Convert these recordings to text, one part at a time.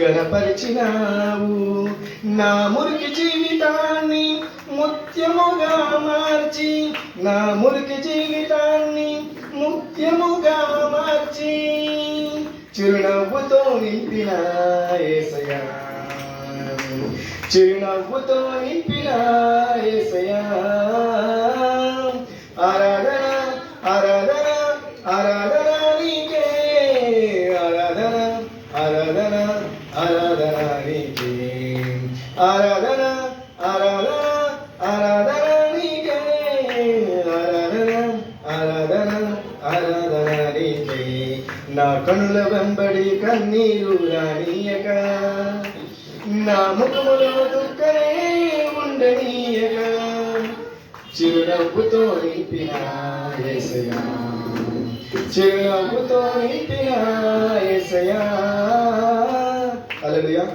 గణపరిచినావు నా మురికి జీవితాన్ని ముత్యముగా మార్చి, నా మురికి జీవితాన్ని ముత్యముగా మార్చి, చిరునవ్వుతో నింపిన యేసయ్యా, చిరునవ్వుతో నింపిన యేసయ్యా. ఆరాధన ఆరాధన ఆరాధన నీకే, ఆరాధన ఆరాధన ఆరాధన నీకే, ఆరాధన ఆరాధన ఆరాధన నీకే, ఆరాధన ఆరాధన ఆరాధన నీకే. నా కనుల వెంబడి కన్నీరు రానీయక, నా ముఖములో దుఃఖమే ఉండనీయక, చిరునవ్వుతో నింపిన యేసయ్యా, చిరునవ్వుతో నింపిన యేసయ్యా. హల్లెలూయా.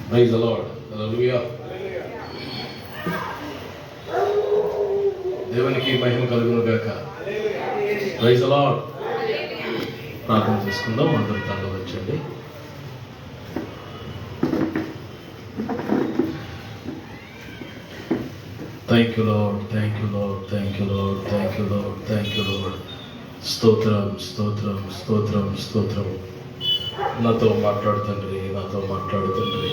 Praise the Lord. Hallelujah. దేవునికి మహిమ కలుగును గాక. Praise the Lord. ప్రార్థన చేసుకుందాం. అందరూ తల వంచండి. Thank you Lord, thank you Lord, thank you Lord, thank you Lord, thank you Lord. స్తోత్రం స్తోత్రం స్తోత్రం స్తోత్రం. నాతో మాట్లాడుతండ్రి, నాతో మాట్లాడుతండ్రి.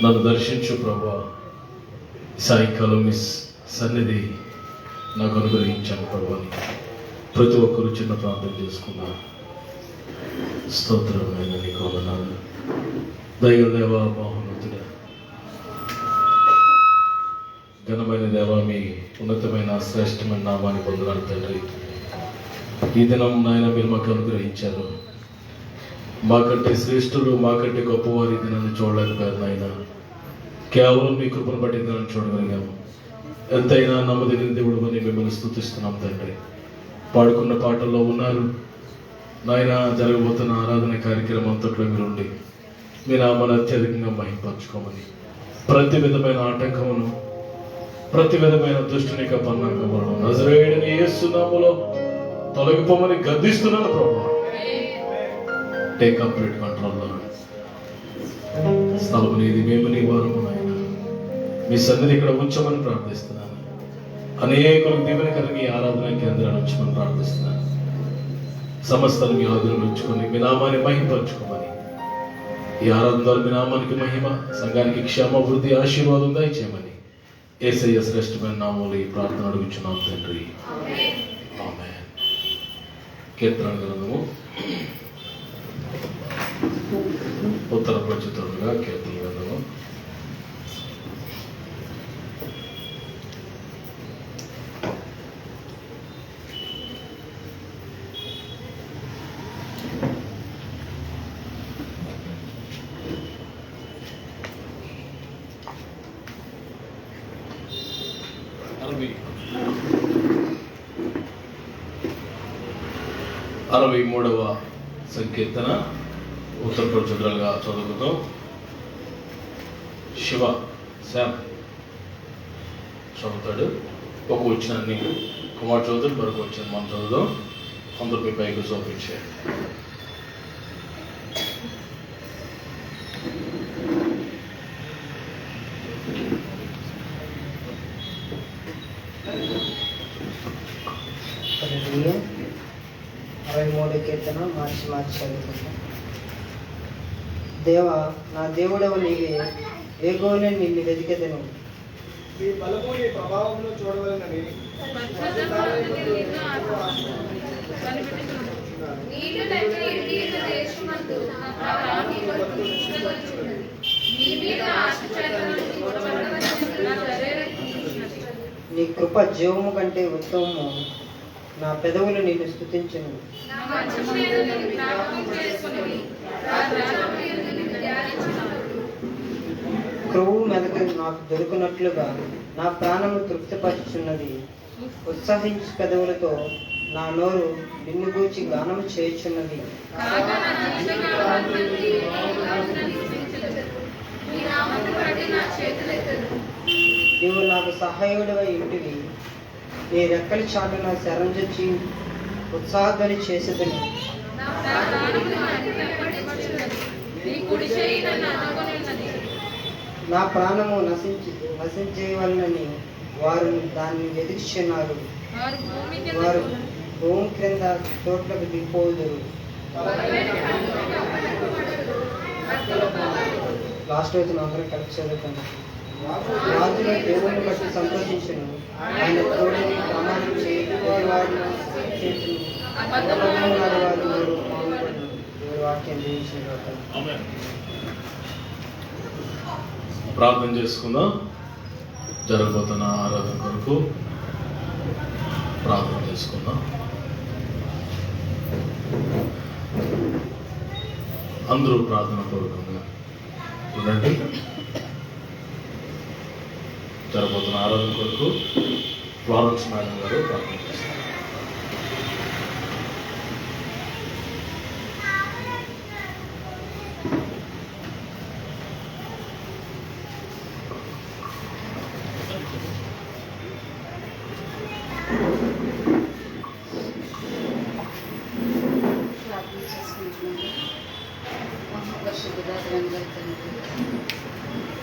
నన్ను దర్శించు ప్రభువా. సాయంకాలం మీ సన్నిధి నాకు అనుగ్రహించాను ప్రభువా. ప్రతి ఒక్కరు చిన్న ప్రార్థన చేసుకున్నారు. స్తోత్రం అయిన నీకు వందనాలు. దైవ దేవ, మహోన్నతుడా, ఘనమైన దేవ, మీ ఉన్నతమైన శ్రేష్టమైన నామానికి వందనాలు తండ్రి. ఈ దినం నాయన మీరు మాకు అనుగ్రహించారు. మాకంటే శ్రేష్ఠులు, మాకంటే గొప్పవారి దినాన్ని చూడలేకపోయారు నాయన. కేవలం మీ కృపను బట్టి దినాన్ని చూడగలిగాము. ఎంతైనా నమ్మదగిన దేవుడు అని మిమ్మల్ని స్తుతిస్తున్నాం తండ్రి. పాడుకున్న పాటల్లో ఉన్నారు నాయన. జరగబోతున్న ఆరాధన కార్యక్రమం అంతట్లో మీరు ఉండి మీ నామాన్ని అత్యధికంగా మహింపరచుకోమని, ప్రతి విధమైన ఆటంకమును, ప్రతి విధమైన దుష్టునిక పన్నాకములను నజరేయుడైన యేసు నామములో తొలగిపోమని గద్దిస్తున్నాను ప్రభువా. Take complete control lord. స్థలము నీది, మేము నీ వారము నాయన. మీ సన్నిధి ఇక్కడ ఉంచమని ప్రార్థిస్తున్నాను. అనేకులకు దీవెనకరంగా ఈ ఆరాధన కేంద్రాన్ని ఉంచమని ప్రార్థిస్తున్నాను. సమస్తాన్ని మీ ఆధునంలో ఉంచుకొని మీ నామాన్ని మహిమపరచుకోమని, ఈ ఆరాధన ద్వారా మీ నామానికి మహిమ, సంఘానికి క్షేమ, వృద్ధి, ఆశీర్వాదం దయచేయమని యేసయ్య శ్రేష్టమైన నామములో ఈ ప్రార్థన అడుగుచున్నాం తండ్రి. ఆమేన్. కీర్తన గ్రంథము ఉత్తర ప్రచుతుడుగా కీర్తన గ్రంథము 63వ సంకీర్తన ఉత్తర ప్రచుతుడుగా చదువుకుందాం. శివ శామ్ చదువుతాడు. ఒక వచ్చినాన్ని కుమార్ చదువుతాడు, మరొక వచ్చిన మనం చదువుదాం. అందరూ మీ పైకి చూపించారు. కీర్తన మార్చి చదువుకుంటాం. దేవా, నా దేవుడవు నీవే, ఏగోనే నిన్ను వెతికెదను. నీ బలము నీ ప్రభావంలో చూడవలనని నీ కృప జీవము కంటే ఉత్తమము, నా పెదవులు నిన్ను స్తుతించును. క్రొవ్వు మెదకు నాకు దొరికినట్లుగా నా ప్రాణము తృప్తిపరుచున్నది. ఉత్సాహించు పెదవులతో నా నోరు నిన్ను గూర్చి గానము చేయుచున్నది. నీవు నాకు సహాయుడివై ఇంటివి. నీ రెక్కల చాటున శరణ్యొచ్చి ఉత్సాహధ్వని చేసేదని. నా ప్రాణము నశించేయవలనని వారు దాన్ని వెతుకుచున్నారు. వారు భూమి క్రింద చోట్లకు దిగిపోదురు. లాస్ట్ వచ్చిన అందరూ కలిసి చదువుతాను. రాజులు దేవుని బట్టి సంతోషించును, ఆయన తోడని ప్రమాణం చేయవారిని దేవుడి వాక్యం జీవించిన. ప్రార్థన చేసుకుందాం. జరగబోతున్న ఆరాధన కొరకు ప్రార్థన చేసుకుందాం. అందరూ ప్రార్థన పూర్వకంగా ఉండండి. జరగబోతున్న ఆరాధన కొరకు ఫ్లారెన్స్ మేడం గారు ప్రార్థన చేస్తారు.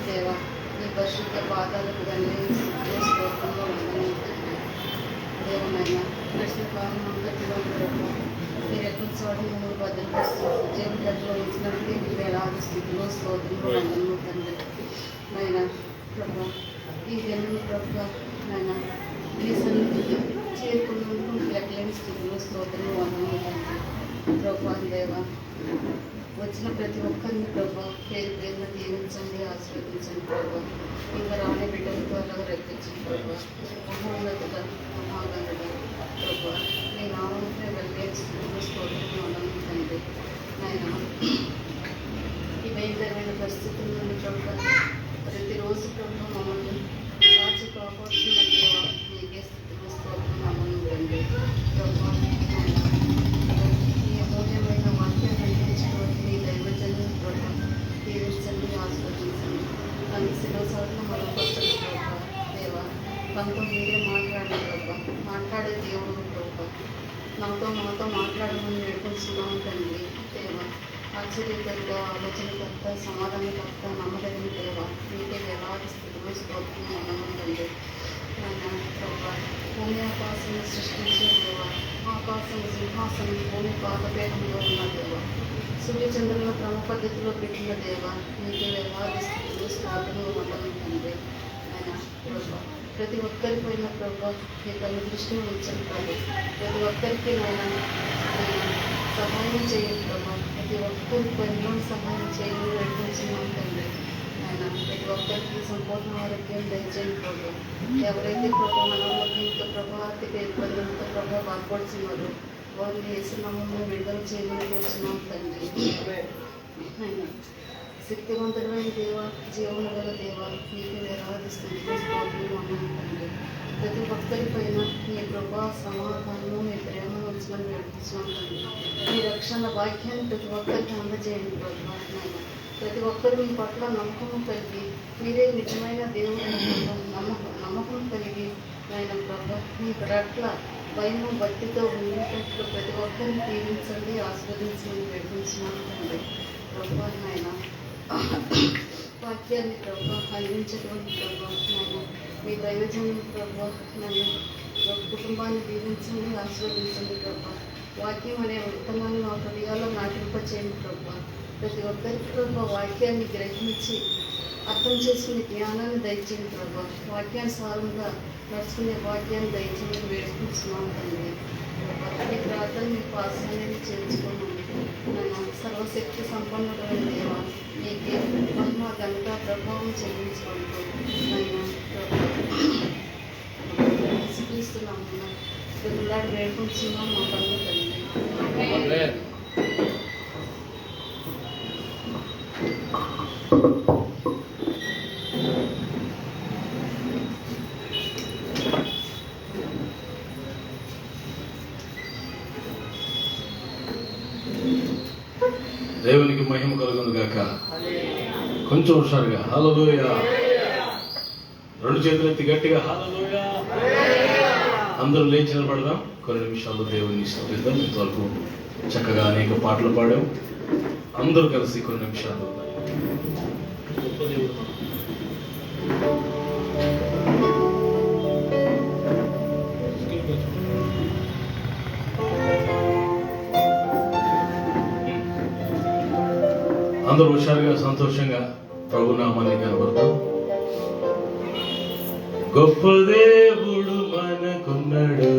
దేవా, నీ పరిశుద్ధ పాదాలకు స్తోత్రంలో దేవనైనా ప్రశ్న కాలం అంతటిలో మీరు ఎక్కడ చోట మూడు భద్రపరుస్తూ జీవితంలో ఇచ్చినట్టు మీరు ఎలాంటి స్థితిలో స్తోత్రంలో వందనము తండ్రి. నైనా ప్రభా, ఈ జన్మ ప్రభా నైనా మీ సన్నిధికి చేరుకున్నందుకు లెక్కలేని స్థితిలో స్తోత్రంలో వందనము తండ్రి. ప్రభా దేవా, వచ్చిన ప్రతి ఒక్కరిని ప్రభా పేరు పేరున దీవించండి, ఆశీర్వదించండి ప్రభా. ఇంకా రాని బిడ్డల ద్వారా రప్పించండి ప్రభా. మహోన్నతుడ మహాగణుడ ప్రభా, మీ నామంపై వెళ్ళే స్థితిలో స్తోత్రంలో వందనము. నాయన ఈ భయంకరమైన పరిస్థితుల నుండి ప్రభా ప్రతిరోజు ప్రభా మమ్మల్ని కాచి కాపాడుతున్న దేవా మీకే స్థితిలో స్తోత్రం వందనము ప్రభా. ఈ అమూల్యమైన వాక్యాన్ని అందించినటువంటి మీ దైవజనులు ప్రభా దీవించండి, ఆస్వాదించండి. కలిసిలో చోట్ల మరొకరు ప్రభా దేవా, మనతో మీరే మాట్లాడే ప్రభా, మాట్లాడే దేవుడు ప్రభా, మాతో మాట్లాడమని వేడుకుంటున్నాము తండ్రి. దేవా, ఆశ్చర్యకర్త, ఆలోచనకర్త, సమాధానకర్త, నమ్మదగిన దేవా, మీకే వేలాది స్థితిలో స్తోత్రం తండ్రి. ప్రభా, భూమి ఆకాశం సృష్టించిన దేవా, ఆకాశం సింహాసనం భూమి పాదపేటంలో ఉన్న దేవా, సూర్యచంద్రులను క్రమ పద్ధతిలో పెట్టిన దేవా, మీకే వేలాది స్థితిలో స్తోత్రంలో తండ్రి. ఆయన ప్రభా, ప్రతి ఒక్కరిపైన ప్రభా మీ తన దృష్టిని ఉంచండి ప్రభు. ప్రతి ఒక్కరికి నేను సహాయం చేయండి ప్రభా. ప్రతి ఒక్కరిపైన సహాయం చేయండి వేడుకుంటున్నాను తండ్రి. ఆయన ప్రతి ఒక్కరికి సంపూర్ణ ఆరోగ్యం దయచేయండి ప్రభు. ఎవరైతే ప్రభా అనారోగ్యంతో ప్రభా ఆర్థిక ఇబ్బందులతో ప్రభా బాధపడుతున్నారు వారిని యేసునామములో విడుదల చేయమని కోరుచున్నాం తండ్రి. ఆయన శక్తివంతుడైన దేవ, జీవన గల దేవ, మీకు వేలాది స్థితిలో స్తోత్రం తండ్రి. ప్రతి ఒక్కరిపైన మీ కృపా సమాధానము మీ ప్రేమను ఉంచమని వేడుకుంటున్నాం తండ్రి. మీ రక్షణ వాక్యాన్ని ప్రతి ఒక్కరికి అందజేయండి ప్రభా. ప్రతి ఒక్కరు మీ పట్ల నమ్మకం కలిగి మీరే నిజమైన దేవుడు నమ్మకం కలిగి ఆయన ప్రభా మీ పట్ల భయము భక్తితో ఉండేటట్లు ప్రతి ఒక్కరిని దీవించండి, ఆస్వాదించండి వేడుకుంటున్నాం తండ్రి. ప్రభా నాయన వాక్యాన్ని ప్రభా అందించేటువంటి ప్రభా నాయన మీ దైవజనం ప్రభా నన్ను కుటుంబాన్ని దీవించండి, ఆశీర్వదించండి ప్రభా. వాక్యం అనే విత్తనాన్ని మా హృదయాల్లో నాటింపచేయండి ప్రభా. ప్రతి ఒక్కరికి ప్రభా వాక్యాన్ని గ్రహించి అర్థం చేసుకునే జ్ఞానాన్ని దయచేయండి ప్రభా. వాక్యానుసారంగా నడుచుకునే వాక్యాన్ని దయచేయండి వేడుకుంటున్నాం తండ్రి. ఈ ప్రార్థన మీ పాసాన్ని చేర్చుకున్నాను. నన్ను సర్వశక్తి సంపన్నుడైన దేవ, మీకే మహిమ ఘనత ప్రభావం చెల్లించుకుంటూ నన్ను విసిగిస్తున్నాము. పిల్లలాడు వేడుకుంటున్నాం మా పనులు తండ్రి. దేవునికి మహిమ కలుగును గాక. కొంచెం హుషారుగా హల్లెలూయా. రెండు చేతులు ఎత్తి గట్టిగా హల్లెలూయా. అందరూ లేచి నిలబడదాం. కొన్ని నిమిషాలు దేవుని స్తుతిద్దాం. ఇంతవరకు చక్కగా అనేక పాటలు పాడాం. అందరూ కలిసి కొన్ని నిమిషాలు గొప్ప దేవుడు మనకు. అందరూ హుషారుగా సంతోషంగా ప్రభు నామాన్ని కనబడతాం. గొప్ప దేవుడు మనకున్నాడు,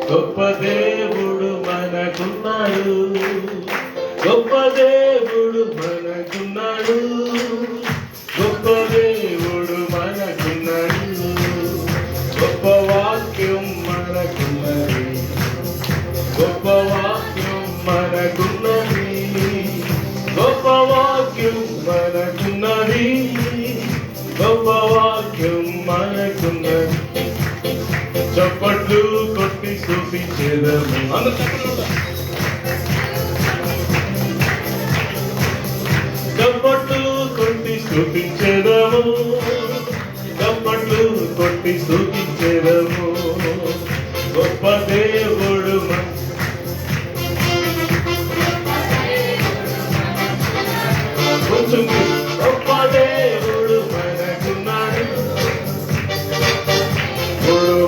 గొప్ప దేవుడు మనకున్నాడు, గొప్ప దేవుడు మనకున్నాడు, గొప్ప దేవుడు మనకున్నాడు, గొప్ప వాక్యం మనకున్నది, గొప్ప వాక్యం మనకున్నది, గొప్ప వాక్యం మనకున్నది, గొప్ప వాక్యం మనకున్నది. చప్పట్లు కొట్టి చూపించేదము. చప్పట్లు కొట్టి చూపించేదము, చప్పట్లు కొట్టి చూపించేదము. గొప్ప దేవుడు కొంచెం గొప్ప దేవుడు మనకున్నాడు,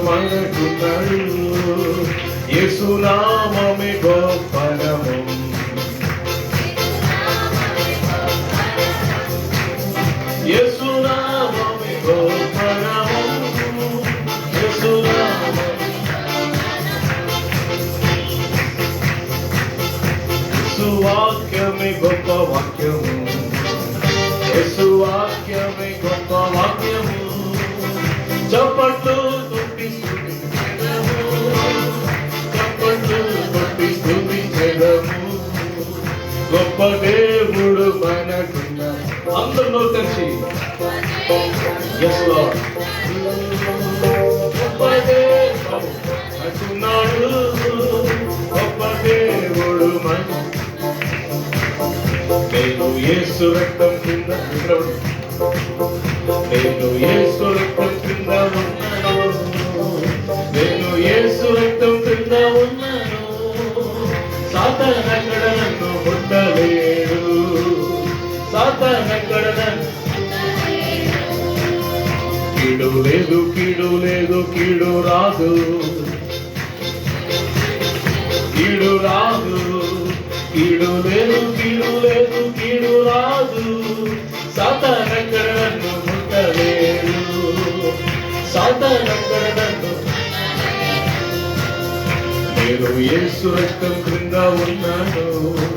మనకున్నాడు. యేసు నామమే గొప్ప నామం, యేసు నామమే గొప్ప నామం, యేసు నామమే. యేసు వాక్యమే గొప్ప వాక్యము, యేసు వాక్యమే గొప్ప వాక్యము. చప్పట్లు కొట్టి చప్పట్లు కొట్టి స్తుతించెదము. గొప్ప దేవుడు మనకున్నాడు. అందరూ కలిసి yes Lord. గొప్ప దేవుడు మనకున్నాడు, గొప్ప దేవుడు నేను యేసు రక్తం కింద, నేను యేసు రక్తం కింద ఉన్నాను, నేను యేసు రక్తం కింద ఉన్నాను. సాతానెక్కడ నన్ను ముట్టలేడు, సాతానెక్కడ నన్ను. కీడు లేదు, కీడు లేదు, కీడు రాదు, కీడు రాదు, కీడు లేదు, కీడు లేదు, కీడు రాదు. సాతానెక్కడ నన్ను ముట్టలేడు, సాతానెక్కడ నన్ను. నేను యేసు రక్తం క్రింద ఉన్నాను.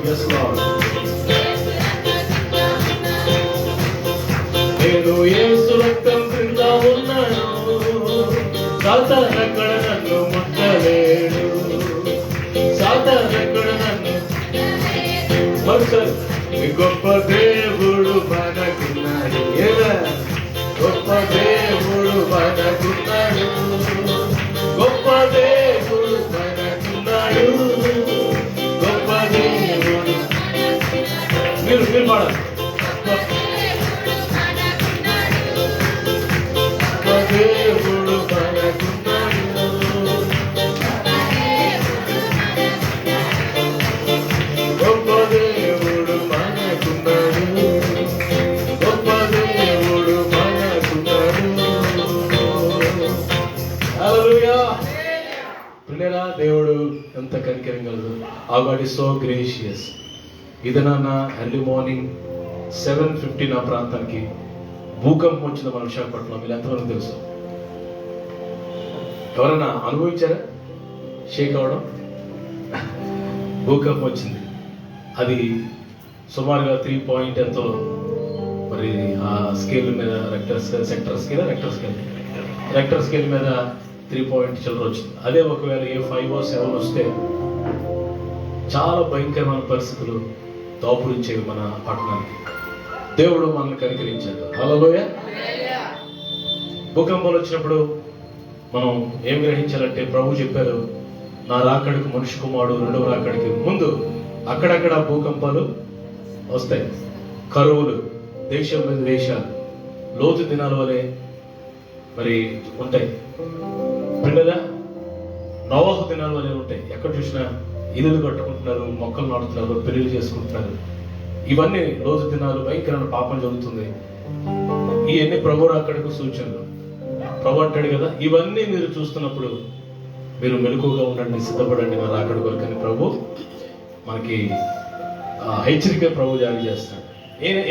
yes Lord. నేను యేసు రక్తం క్రింద ఉన్నాను. సాతానెక్కడ నన్ను ముట్టలేడు, సాతానెక్కడ నన్ను. గొప్ప దేవుడు మనకున్నాడు, గొప్ప దేవుడు మనకున్నాడు, గొప్ప దేవుడు మనకున్నాడు, గొప్ప దేవుడు. మీరు పాడాలి. గొప్ప దేవుడు మనకున్నాడు, గొప్ప దేవుడు మనకున్నాడు, గొప్ప దేవుడు మనకున్నాడు. హల్లెలూయా. పిల్లరా, దేవుడు ఎంత కనికరింగలదు. ఆ గాడ్ ఇస్ సో గ్రేషియస్. ఇదనా ఎర్లీ మార్నింగ్ 7:50 నా ప్రాంతానికి భూకంపం వచ్చింది మన విశాఖపట్నం. వీళ్ళు ఎంతవరకు తెలుసు? ఎవరైనా అనుభవించారా షేక్ అవడం? భూకంపం వచ్చింది. అది సుమారుగా 3 పాయింట్ ఎంతో, మరి ఆ స్కేల్ మీద సెక్టర్ స్కేల్ మీద 3 పాయింట్ చిల్లర వచ్చింది. అదే ఒకవేళ ఏ 5 or 7 వస్తే చాలా భయంకరమైన పరిస్థితులు దాపురించేవి మన పట్టణానికి. దేవుడు మనల్ని కనికరించాడు. హల్లెలూయా. భూకంపాలు వచ్చినప్పుడు మనం ఏం గ్రహించాలంటే, ప్రభు చెప్పారు, నా రాకడికి మనిషి కుమారుడు రెండవ రాకడికి ముందు అక్కడక్కడ భూకంపాలు వస్తాయి, కరువులు, దేశం మీద దేశాలు, లోతు దినాల వలె మరి ఉంటాయి. పిల్లలా నోవాహు దినాల వలె ఉంటాయి. ఎక్కడ చూసినా ఇల్లులు కట్టుకుంటున్నారు, మొక్కలు నాటుతున్నారు, పెళ్లి చేసుకుంటున్నారు. ఇవన్నీ లోతు దినాలు, భయంకరమైన పాపం జరుగుతుంది. ఇవన్నీ ప్రభు అక్కడికి సూచనలు. ప్రభు అంటాడు కదా, ఇవన్నీ మీరు చూస్తున్నప్పుడు మీరు మెలకువగా ఉండండి, సిద్ధపడండి నా రాకడ కొరకని ప్రభు మనకి హెచ్చరిక ప్రభు జారీ చేస్తాడు.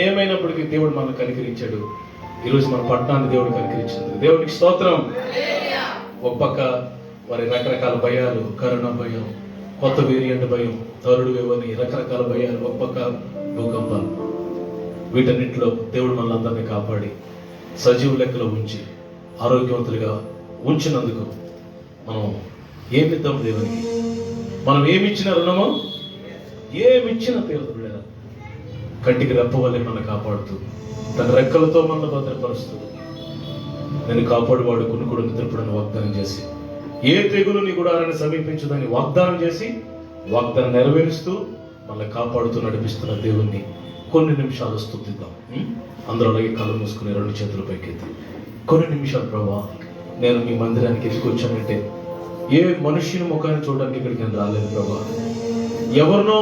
ఏమైనప్పటికీ దేవుడు మనల్ని కనికరించాడు. ఈరోజు మన పట్టణాన్ని దేవుడు కనికరించింది. దేవుడికి స్తోత్రం. ఒక పక్క మరి రకరకాల భయాలు, కరోనా భయం, కొత్త వేరియంట్ భయం, థర్డ్ వేవ్ అని రకరకాల భయాలు, ఒక పక్క భూకంపాలు. వీటన్నింటిలో దేవుడు మనల్ని కాపాడి సజీవ లెక్కలో ఉంచి ఆరోగ్యవంతులుగా ఉంచినందుకు మనం ఏమిద్దాం దేవునికి? మనం ఏమిచ్చిన రుణమో ఏమిచ్చిన తీరుతుంది లేదా? కంటికి రెప్ప వల్లే మనం కాపాడుతూ తన రెక్కలతో మన భద్రపరుస్తూ నేను కాపాడువాడు కొనుక్కుడు నిద్రపడని వాగ్దానం చేసి, ఏ తెగులు నీ గుడారాన్ని సమీపించదని వాగ్దానం చేసి, వాగ్దానం నెరవేరుస్తూ మనల్ని కాపాడుతూ నడిపిస్తున్న దేవుణ్ణి కొన్ని నిమిషాలు స్తుతిద్దాం. అందరూ అలాగే కళ్ళు మూసుకుని 2 చేతులు పైకెత్తి కొన్ని నిమిషాలు, ప్రభా నేను మీ మందిరానికి ఎందుకు వచ్చానంటే ఏ మనుష్యుని ముఖాన్ని చూడడానికి ఇక్కడికి నేను రాలేదు ప్రభా. ఎవరినో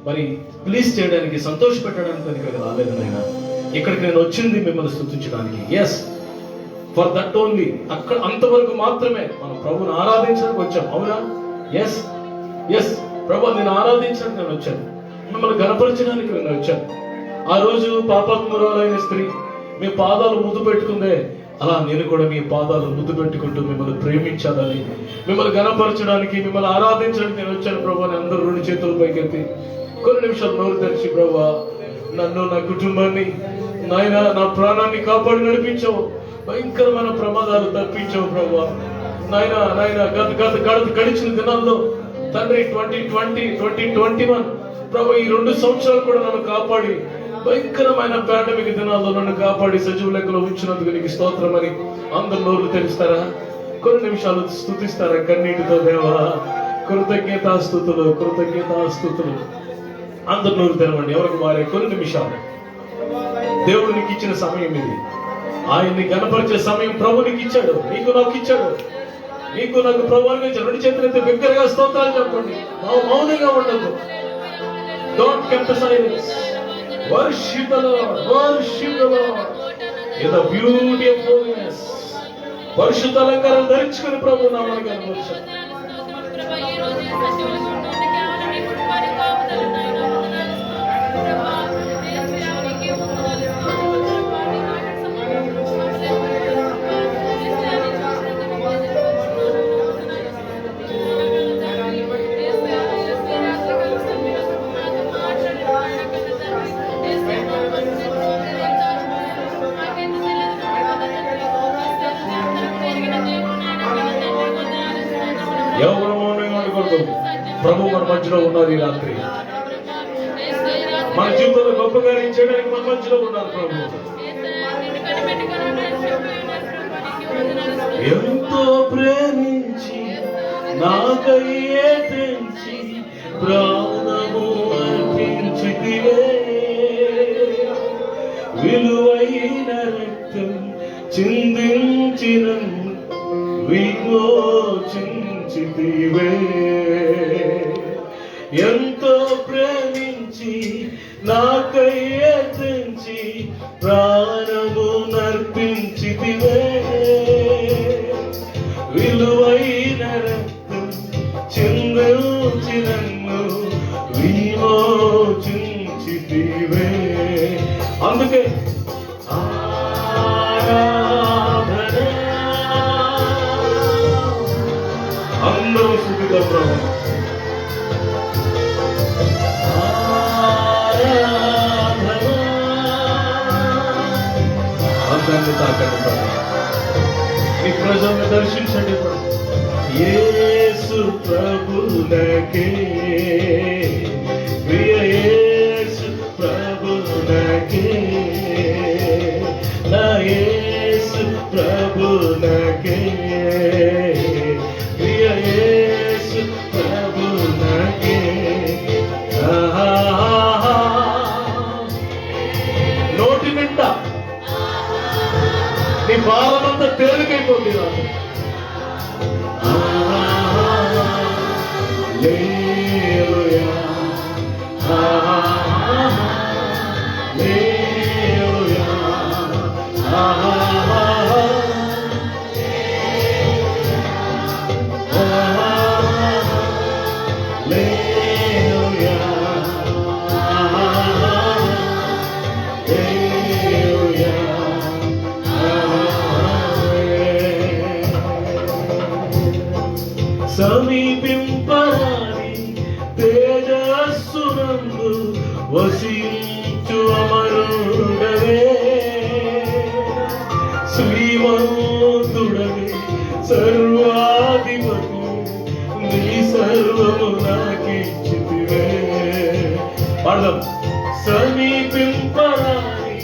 మరి ప్లీజ్ చేయడానికి, సంతోష పెట్టడానికి ఇక్కడికి రాలేదు నాయన. ఇక్కడికి నేను వచ్చింది మిమ్మల్ని స్తుతించడానికి. Yes, for that only. అక్కడ అంతవరకు మాత్రమే మనం ప్రభుని ఆరాధించడానికి వచ్చాం. అవునా? ఎస్ ఎస్ ప్రభా, నేను ఆరాధించడానికి నేను వచ్చాను, మిమ్మల్ని గణపరచడానికి నేను వచ్చాను. ఆ రోజు పాపాత్మురాలైన స్త్రీ మీ పాదాలు ముద్దు పెట్టుకుందే, అలా నేను కూడా మీ పాదాలు ముద్దు పెట్టుకుంటూ మిమ్మల్ని ప్రేమించాలని, మిమ్మల్ని గణపరచడానికి, మిమ్మల్ని ఆరాధించడానికి నేను వచ్చాను ప్రభా. అందరూ 2 చేతులు పైకెత్తి కొన్ని నిమిషాలు నోరు తెరిచి, ప్రభా నన్ను, నా కుటుంబాన్ని, నాయన నా ప్రాణాన్ని కాపాడి నడిపించావు, భయంకరమైన ప్రమాదాలు తప్పించావు ప్రభా. నాయన గడిచిన దినాల్లో తండ్రి 2020, 2021 ప్రభా, ఈ 2 సంవత్సరాలు కూడా నన్ను కాపాడి భయంకరమైన పాండమిక్ దినాల్లో నన్ను కాపాడి సజీవ లెక్కలో ఉంచినందుకు నీకు స్తోత్రం అని అందరు నోరు తెరుస్తారా? కొన్ని నిమిషాలు స్తుతిస్తారా కన్నీటితో? దేవా కృతజ్ఞతాస్తుతులు, కృతజ్ఞతాస్తుతులు. అందరు నోరు తెరవండి, ఎవరికి వారే. కొన్ని నిమిషాలు దేవుడు నీకు ఇచ్చిన సమయం ఇది. ఆయన్ని గణపరిచే సమయం ప్రభు నీకు ఇచ్చాడు, నీకు నాకు ఇచ్చాడు. నీకు నాకు ప్రభు ఇచ్చాడు. 2 చేతులైతే బిగ్గరగా స్తోత్రాలు చెప్పండి, మౌనంగా ఉండదు. Don't keep the silence. Worship the Lord. Worship the Lord in the beauty of holiness. పరిశుద్ధ అలంకారాలు ధరించుకుని ప్రభు నామాన్ని కనపరచండి. ఎవరు మౌనంగా ఉండకూడదు. ప్రభు మన మధ్యలో ఉన్నారు ఈ రాత్రి. మన జీవితంలో గొప్ప కార్యం చేయడానికి మన మధ్యలో ఉన్నారు ప్రభు. ఎంతో ప్రేమించి నాకయ్యే తెంచి ప్రాణము అర్పించితివే, విలువైన రక్తం చిందించిన విమోచించితివే. ఎంతో ప్రేమించి నాకయ్యే తెంచి ప్రాణము నర్పించితివే, విలువైన రక్తం చిందించిన విమోచించితివే. అందుకే అందరూ స్తుతిద్దాం ప్రభు. అందరినీ తాకండి ప్రభు, మీ ప్రజల్ని దర్శించండి ప్రభు. యేసు ప్రభునకే, ప్రియ యేసు ప్రభునకే, నా యేసు ప్రభునకే, ప్రియ యేసు ప్రభునకే, నా సమీపింపరాని తేజస్సునందు వసించు అమరుడవే, శ్రీమంతుడవే, సర్వాధిపతి, నీ సర్వము నాకిచ్చితివే. పాడదాం. సమీపింపరాని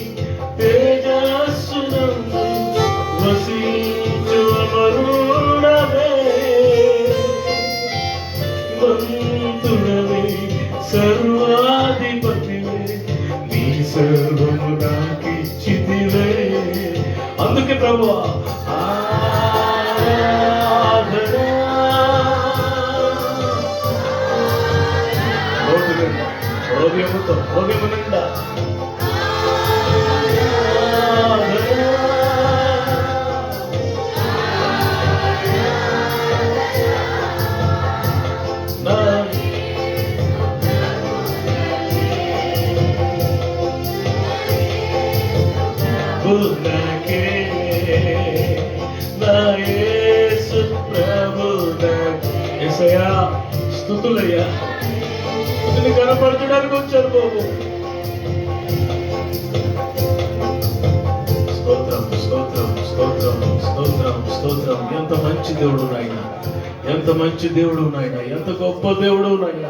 తేజస్సునందు వసించు అమరుడవే, మంతుడవే, సర్వాధిపతివే, నీ సర్వము నాకిచ్చితివే. అందుకే ప్రభువా హృదయము నిండా స్తుతులయ్యా, కనపరచడానికి వచ్చారు బాబు. స్తోత్రం స్తోత్రం స్తోత్రం స్తోత్రం స్తోత్రం. ఎంత మంచి దేవుడు నాయన, ఎంత మంచి దేవుడు నాయన, ఎంత గొప్ప దేవుడు నాయన.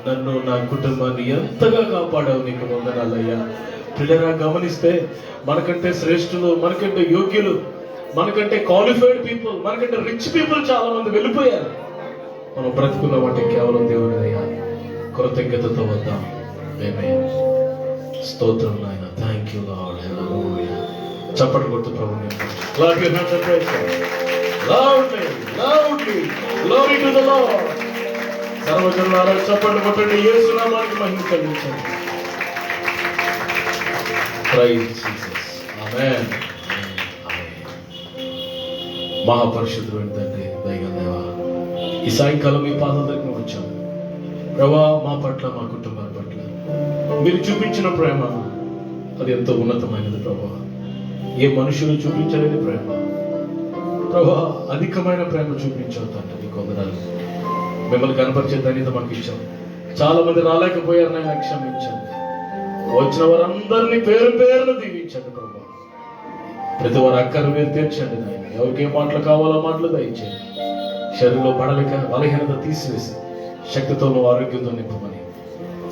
నన్ను నా కుటుంబాన్ని ఎంతగా కాపాడావు, నీకు వందనాలయ్యా. పిల్లరా గమనిస్తే మనకంటే శ్రేష్ఠులు, మనకంటే యోగ్యులు, మనకంటే క్వాలిఫైడ్ పీపుల్, మనకంటే రిచ్ పీపుల్ చాలా మంది వెళ్ళిపోయారు. మనం బ్రతుకున్నామంటే కేవలం దేవుడిదయ్యా. కృతజ్ఞతతో వద్దాం. స్తోత్రం నాయన. Thank you Lord. హల్లెలూయా. చప్పట్లు కొట్టు ప్రభుని. Clap your hands and praise God. Loudly, loudly. Glory to the Lord. సర్వజనులారా చప్పట్లు కొట్టండి. యేసు నామానికి మహిమ కలిగించండి. Praise Jesus. Amen. మహాపరిశుద్ధుడైన తండ్రి, దయగల దేవా, ఈ సాయంకాలం మీ పాదాల దగ్గర వచ్చాము ప్రభా. మా పట్ల, మా కుటుంబాల పట్ల మీరు చూపించిన ప్రేమ అది ఎంతో ఉన్నతమైనది ప్రభా. ఏ మనుషులు చూపించలేని ప్రేమ ప్రభా, అధికమైన ప్రేమ చూపించావు తండ్రి. నీకు వందనాలు. మిమ్మల్ని కనపరిచే ధన్యత మాకు ఇచ్చాం. చాలా మంది రాలేకపోయారు, నేను క్షమించండి. వచ్చిన వారందరినీ పేరు పేరును దీవించండి ప్రభా. ప్రతి వారి అక్కను మీరు తీర్చండి నాయన. ఎవరికి ఏ మాటలు కావాలో మాటలు దయచేయండి. శరీరంలో బడలిక బలహీనత తీసివేసి శక్తితో ఆరోగ్యంతో నింపమని,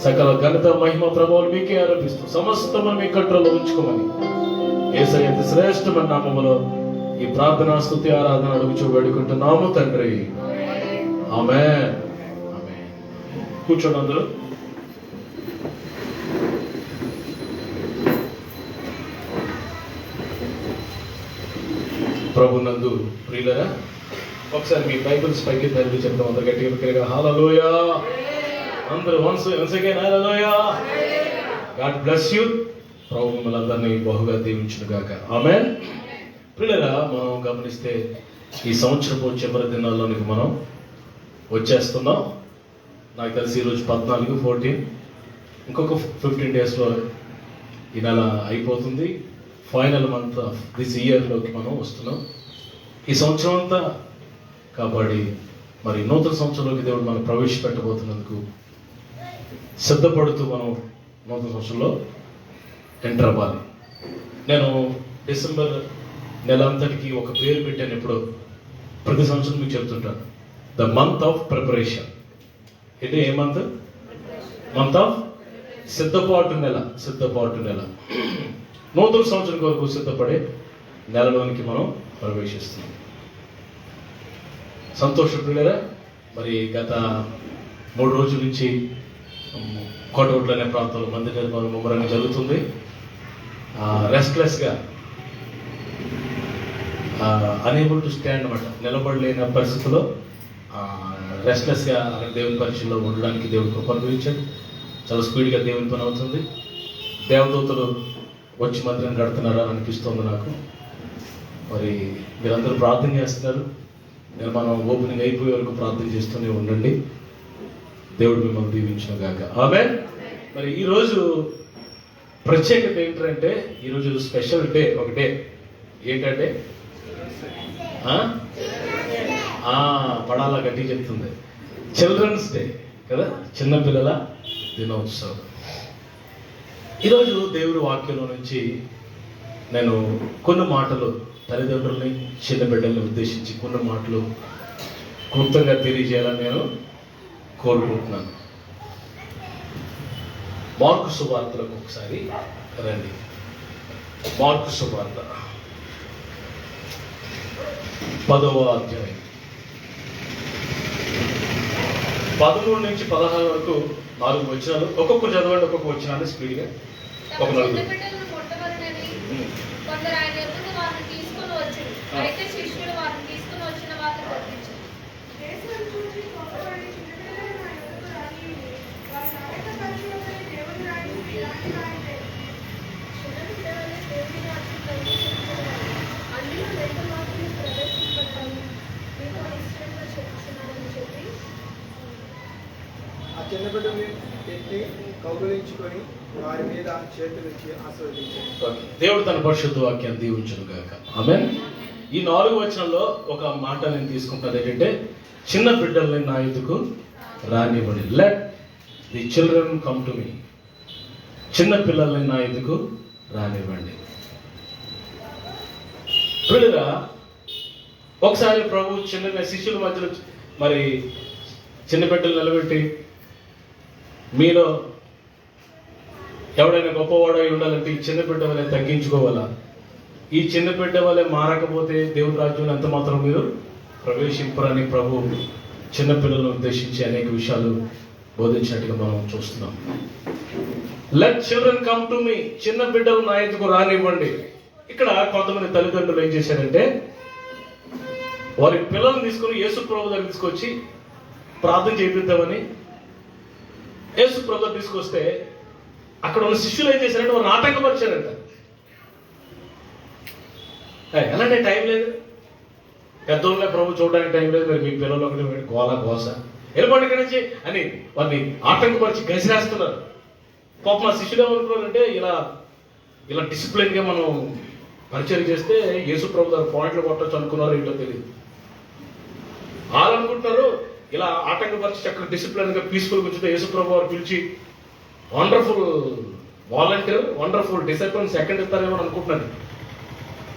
సకల ఘనత మహిమ ప్రభావం మీకే ఆరోపిస్తూ సమస్తము మీ కంట్రోల్లో ఉంచుకోమని యేసయ్య అతి శ్రేష్టమైన నామములో ఈ ప్రార్థన, స్తుతి, ఆరాధన అడుగుచూ వేడుకుంటున్నాము తండ్రి. ఆమేన్. ఆమేన్. కూర్చోండి అందరూ. ప్రభునందు ప్రియులరా, ఒకసారి మీ బైబిల్స్ పైకి తల్లి చెప్తాం. అందరు గట్టిగా హల్లెలూయా. అందరూ వన్స్ అగైన్ హల్లెలూయా. God bless you. ప్రభు మిమ్మల్ని అందరినీ బహుగా దీవించును గాక. ఆమేన్. ప్రియులరా, మనం గమనిస్తే ఈ సంవత్సరపు చివరి దినాల్లోనికి మనం వచ్చేస్తున్నాం. నాకు తెలిసి ఈరోజు 14, 14, ఇంకొక 15 డేస్లో ఈ నెల అయిపోతుంది. ఫైనల్ మంత్ ఆఫ్ దిస్ ఇయర్లోకి మనం వస్తున్నాం. ఈ సంవత్సరం అంతా కాబట్టి మరి నూతన సంవత్సరంలోకి దేవుడు మనం ప్రవేశపెట్టబోతున్నందుకు సిద్ధపడుతూ మనం నూతన సంవత్సరంలో ఎంటర్ అవ్వాలి. నేను డిసెంబర్ నెల అంతటికి ఒక పేరు పెట్టాను. ఇప్పుడు ప్రతి సంవత్సరం మీకు చెప్తుంటాను, ద మంత్ ఆఫ్ ప్రిపరేషన్. అంటే ఏ మంత్? మంత్ ఆఫ్ సిద్ధపాటు నెల. సిద్ధపాటు నెల. నూతన సంవత్సరం కొరకు సిద్ధపడే నెలలోనికి మనం ప్రవేశిస్తున్నాం. సంతోషప్రియులరా, మరి గత 3 రోజుల నుంచి కోటగుడ్లు అనే ప్రాంతంలో మందిర నిర్మాణం ముమ్మరంగా జరుగుతుంది. రెస్ట్లెస్గా, అనేబుల్ టు స్టాండ్ అన్నమాట, నిలబడలేని పరిస్థితిలో రెస్ట్లెస్గా దేవుని పరిచయంలో ఉండడానికి దేవుడు కృప అనుగ్రహించాడు. చాలా స్పీడ్గా దేవుని పని అవుతుంది. దేవదూతలు వచ్చి మందిరాన్ని కడుతున్నారా అనిపిస్తుంది నాకు. మరి మీరందరూ ప్రార్థన చేస్తున్నారు. మనం ఓపెనింగ్ అయిపోయే వరకు ప్రార్థన చేస్తూనే ఉండండి. దేవుడు మిమ్మల్ని దీవించును గాక. ఆమేన్. మరి ఈరోజు ప్రత్యేకత ఏంటంటే, ఈరోజు స్పెషల్ డే. ఒక డే ఏంటంటే పడాలా గట్టి చెప్తుంది. చిల్డ్రన్స్ డే కదా, చిన్నపిల్లల దినోత్సవం. ఈరోజు దేవుడి వాక్యంలో నుంచి నేను కొన్ని మాటలు తల్లిదండ్రుల్ని, చిన్న బిడ్డల్ని ఉద్దేశించి కొన్ని మాటలు క్లుప్తంగా తెలియజేయాలని నేను కోరుకుంటున్నాను. మార్కు సువార్తలకు ఒకసారి రండి. మార్కు సువార్త 10వ అధ్యాయం 13 నుంచి 16 వరకు 4 వచనాలు. ఒక్కొక్క చదవండి, ఒక్కొక్క వచనాన్ని స్పీడ్గా. ఒక నలుగురు. కొందరు ఆయన ఎదుట వారిని తీసుకొని వచ్చారు. అయితే శిష్యులు వారిని తీసుకొని వచ్చిన వారిని గద్దించారు. ఆ చిన్న బిడ్డని ఎత్తి కౌగులించుకొని వారి మీద చేతులెత్తి ఆశీర్వదించారు. దేవుడు తన పరిశుద్ధ వాక్యాన్ని దీవించును గాక. ఆమేన్. ఈ 4 వచనంలో ఒక మాట నేను తీసుకుంటాను. ఏంటంటే, చిన్న బిడ్డల్ని నా ఎదుకు రానివ్వండి. Let the children come to me. చిన్న పిల్లల్ని నా ఎదుకు రానివ్వండి. పిల్లగా ఒకసారి ప్రభు చిన్న శిష్యుల మధ్యలో మరి చిన్న బిడ్డలు నిలబెట్టి, మీలో ఎవడైనా గొప్పవాడై ఉండాలంటే ఈ చిన్న బిడ్డ వల్లే తగ్గించుకోవాలా, ఈ చిన్న బిడ్డ వల్లే మారకపోతే దేవుని రాజ్యం ఎంత మాత్రం మీరు ప్రవేశింపరని ప్రభు చిన్నపిల్లలను ఉద్దేశించి అనేక విషయాలు బోధించినట్టుగా మనం చూస్తున్నాం. Let children come to me. చిన్న బిడ్డలు నా ఎదుకు రానివ్వండి. ఇక్కడ కొంతమంది తల్లిదండ్రులు ఏం చేశారంటే, వారి పిల్లల్ని తీసుకుని యేసు ప్రభు దగ్గర తీసుకొచ్చి ప్రార్థన చేపిద్దామని యేసు ప్రభు తీసుకొస్తే అక్కడ ఉన్న శిష్యులు ఏం చేశారంటే వారు ఆటంకపరిచారంట. ఎలాంటి టైం లేదు, పెద్దోళ్ళే ప్రభు చూడడానికి టైం లేదు, మరి మీ పిల్లలు ఒకటి గోల గోస వెళ్ళిపోండి ఇక్కడి నుంచి అని వారిని ఆటంకపరిచి గసిరేస్తున్నారు. పాప మా శిష్యులు ఏమనుకున్నారంటే, ఇలా డిసిప్లిన్గా మనం పరిచయం చేస్తే యేసు ప్రభు గారు పాయింట్లు కొట్టచ్చు అనుకున్నారో ఏంటో తెలియదు. వాళ్ళు అనుకుంటున్నారు ఇలా ఆటంకపరిచి చక్కగా డిసిప్లిన్గా పీస్ఫుల్గా ఉంచితే యేసు ప్రభు వారు పిలిచి wonderful volunteer, wonderful discipline second ఇస్తారేమో అనుకుంటున్నాను.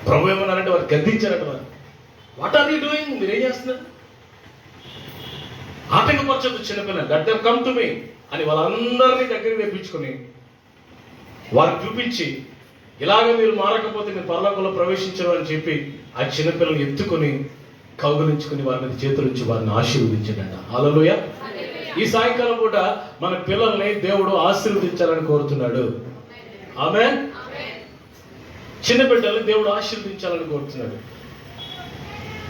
ప్రభు ఏమన్నారంటే వారు గద్దించారట. వారు వాట్ ఆర్ యూ డూయింగ్, మీరేం చేస్తున్నారు? ఆటంకపరచదు చిన్నపిల్లలు. లెట్ దెమ్ కమ్ టు మీ అని వాళ్ళందరినీ దగ్గరికి తెప్పించుకొని వారిని చూపించి, ఇలాగ మీరు మారకపోతే మీరు పరలోకంలో ప్రవేశించరు అని చెప్పి ఆ చిన్నపిల్లలు ఎత్తుకొని కౌగులించుకుని వారి మీద చేతులుంచి వారిని ఆశీర్వదించాడంట. హల్లెలూయా. ఈ సాయంకాలం పూట మన పిల్లల్ని దేవుడు ఆశీర్వదించాలని కోరుతున్నాడు. ఆమేన్. చిన్న బిడ్డల్ని దేవుడు ఆశీర్వదించాలని కోరుతున్నాడు.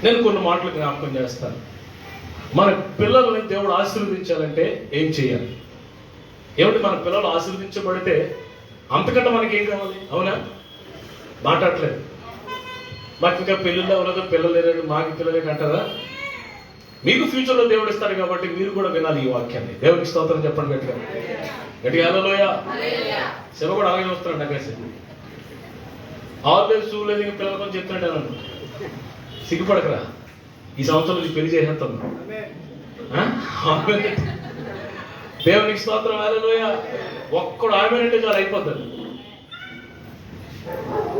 నేను కొన్ని మాటలు జ్ఞాపకం చేస్తాను. మన పిల్లల్ని దేవుడు ఆశీర్వదించాలంటే ఏం చేయాలి? ఏమిటి, మన పిల్లలు ఆశీర్వదించబడితే అంతకంటే మనకి ఏం కావాలి? అవునా? మాట్లాడలేదు. మాకు ఇంకా పెళ్ళిళ్ళు అవ్వలేదు, పిల్లలు లేరు, మాకు పిల్లలే అంటారా? మీకు ఫ్యూచర్లో దేవుడు ఇస్తాడు కాబట్టి మీరు కూడా వినాలి ఈ వాక్యాన్ని. దేవుడికి స్తోత్రం చెప్పండి గట్టిగా గట్టిగా. హల్లెలూయా. శివ కూడా అలాగే చూస్తున్నాడు. నాకేసి ఆల్వేస్ చూడలేదు, ఇంకా పిల్లల కొంచెం చెప్తున్నాడు అన్నాను. సిగ్గుపడకరా, ఈ సంవత్సరం నుంచి పెళ్లి చేసేస్తాం. దేవునికి స్తోత్రం. హల్లెలూయా. ఒక్కడు ఆమె అంటే చాలా అయిపోతుంది.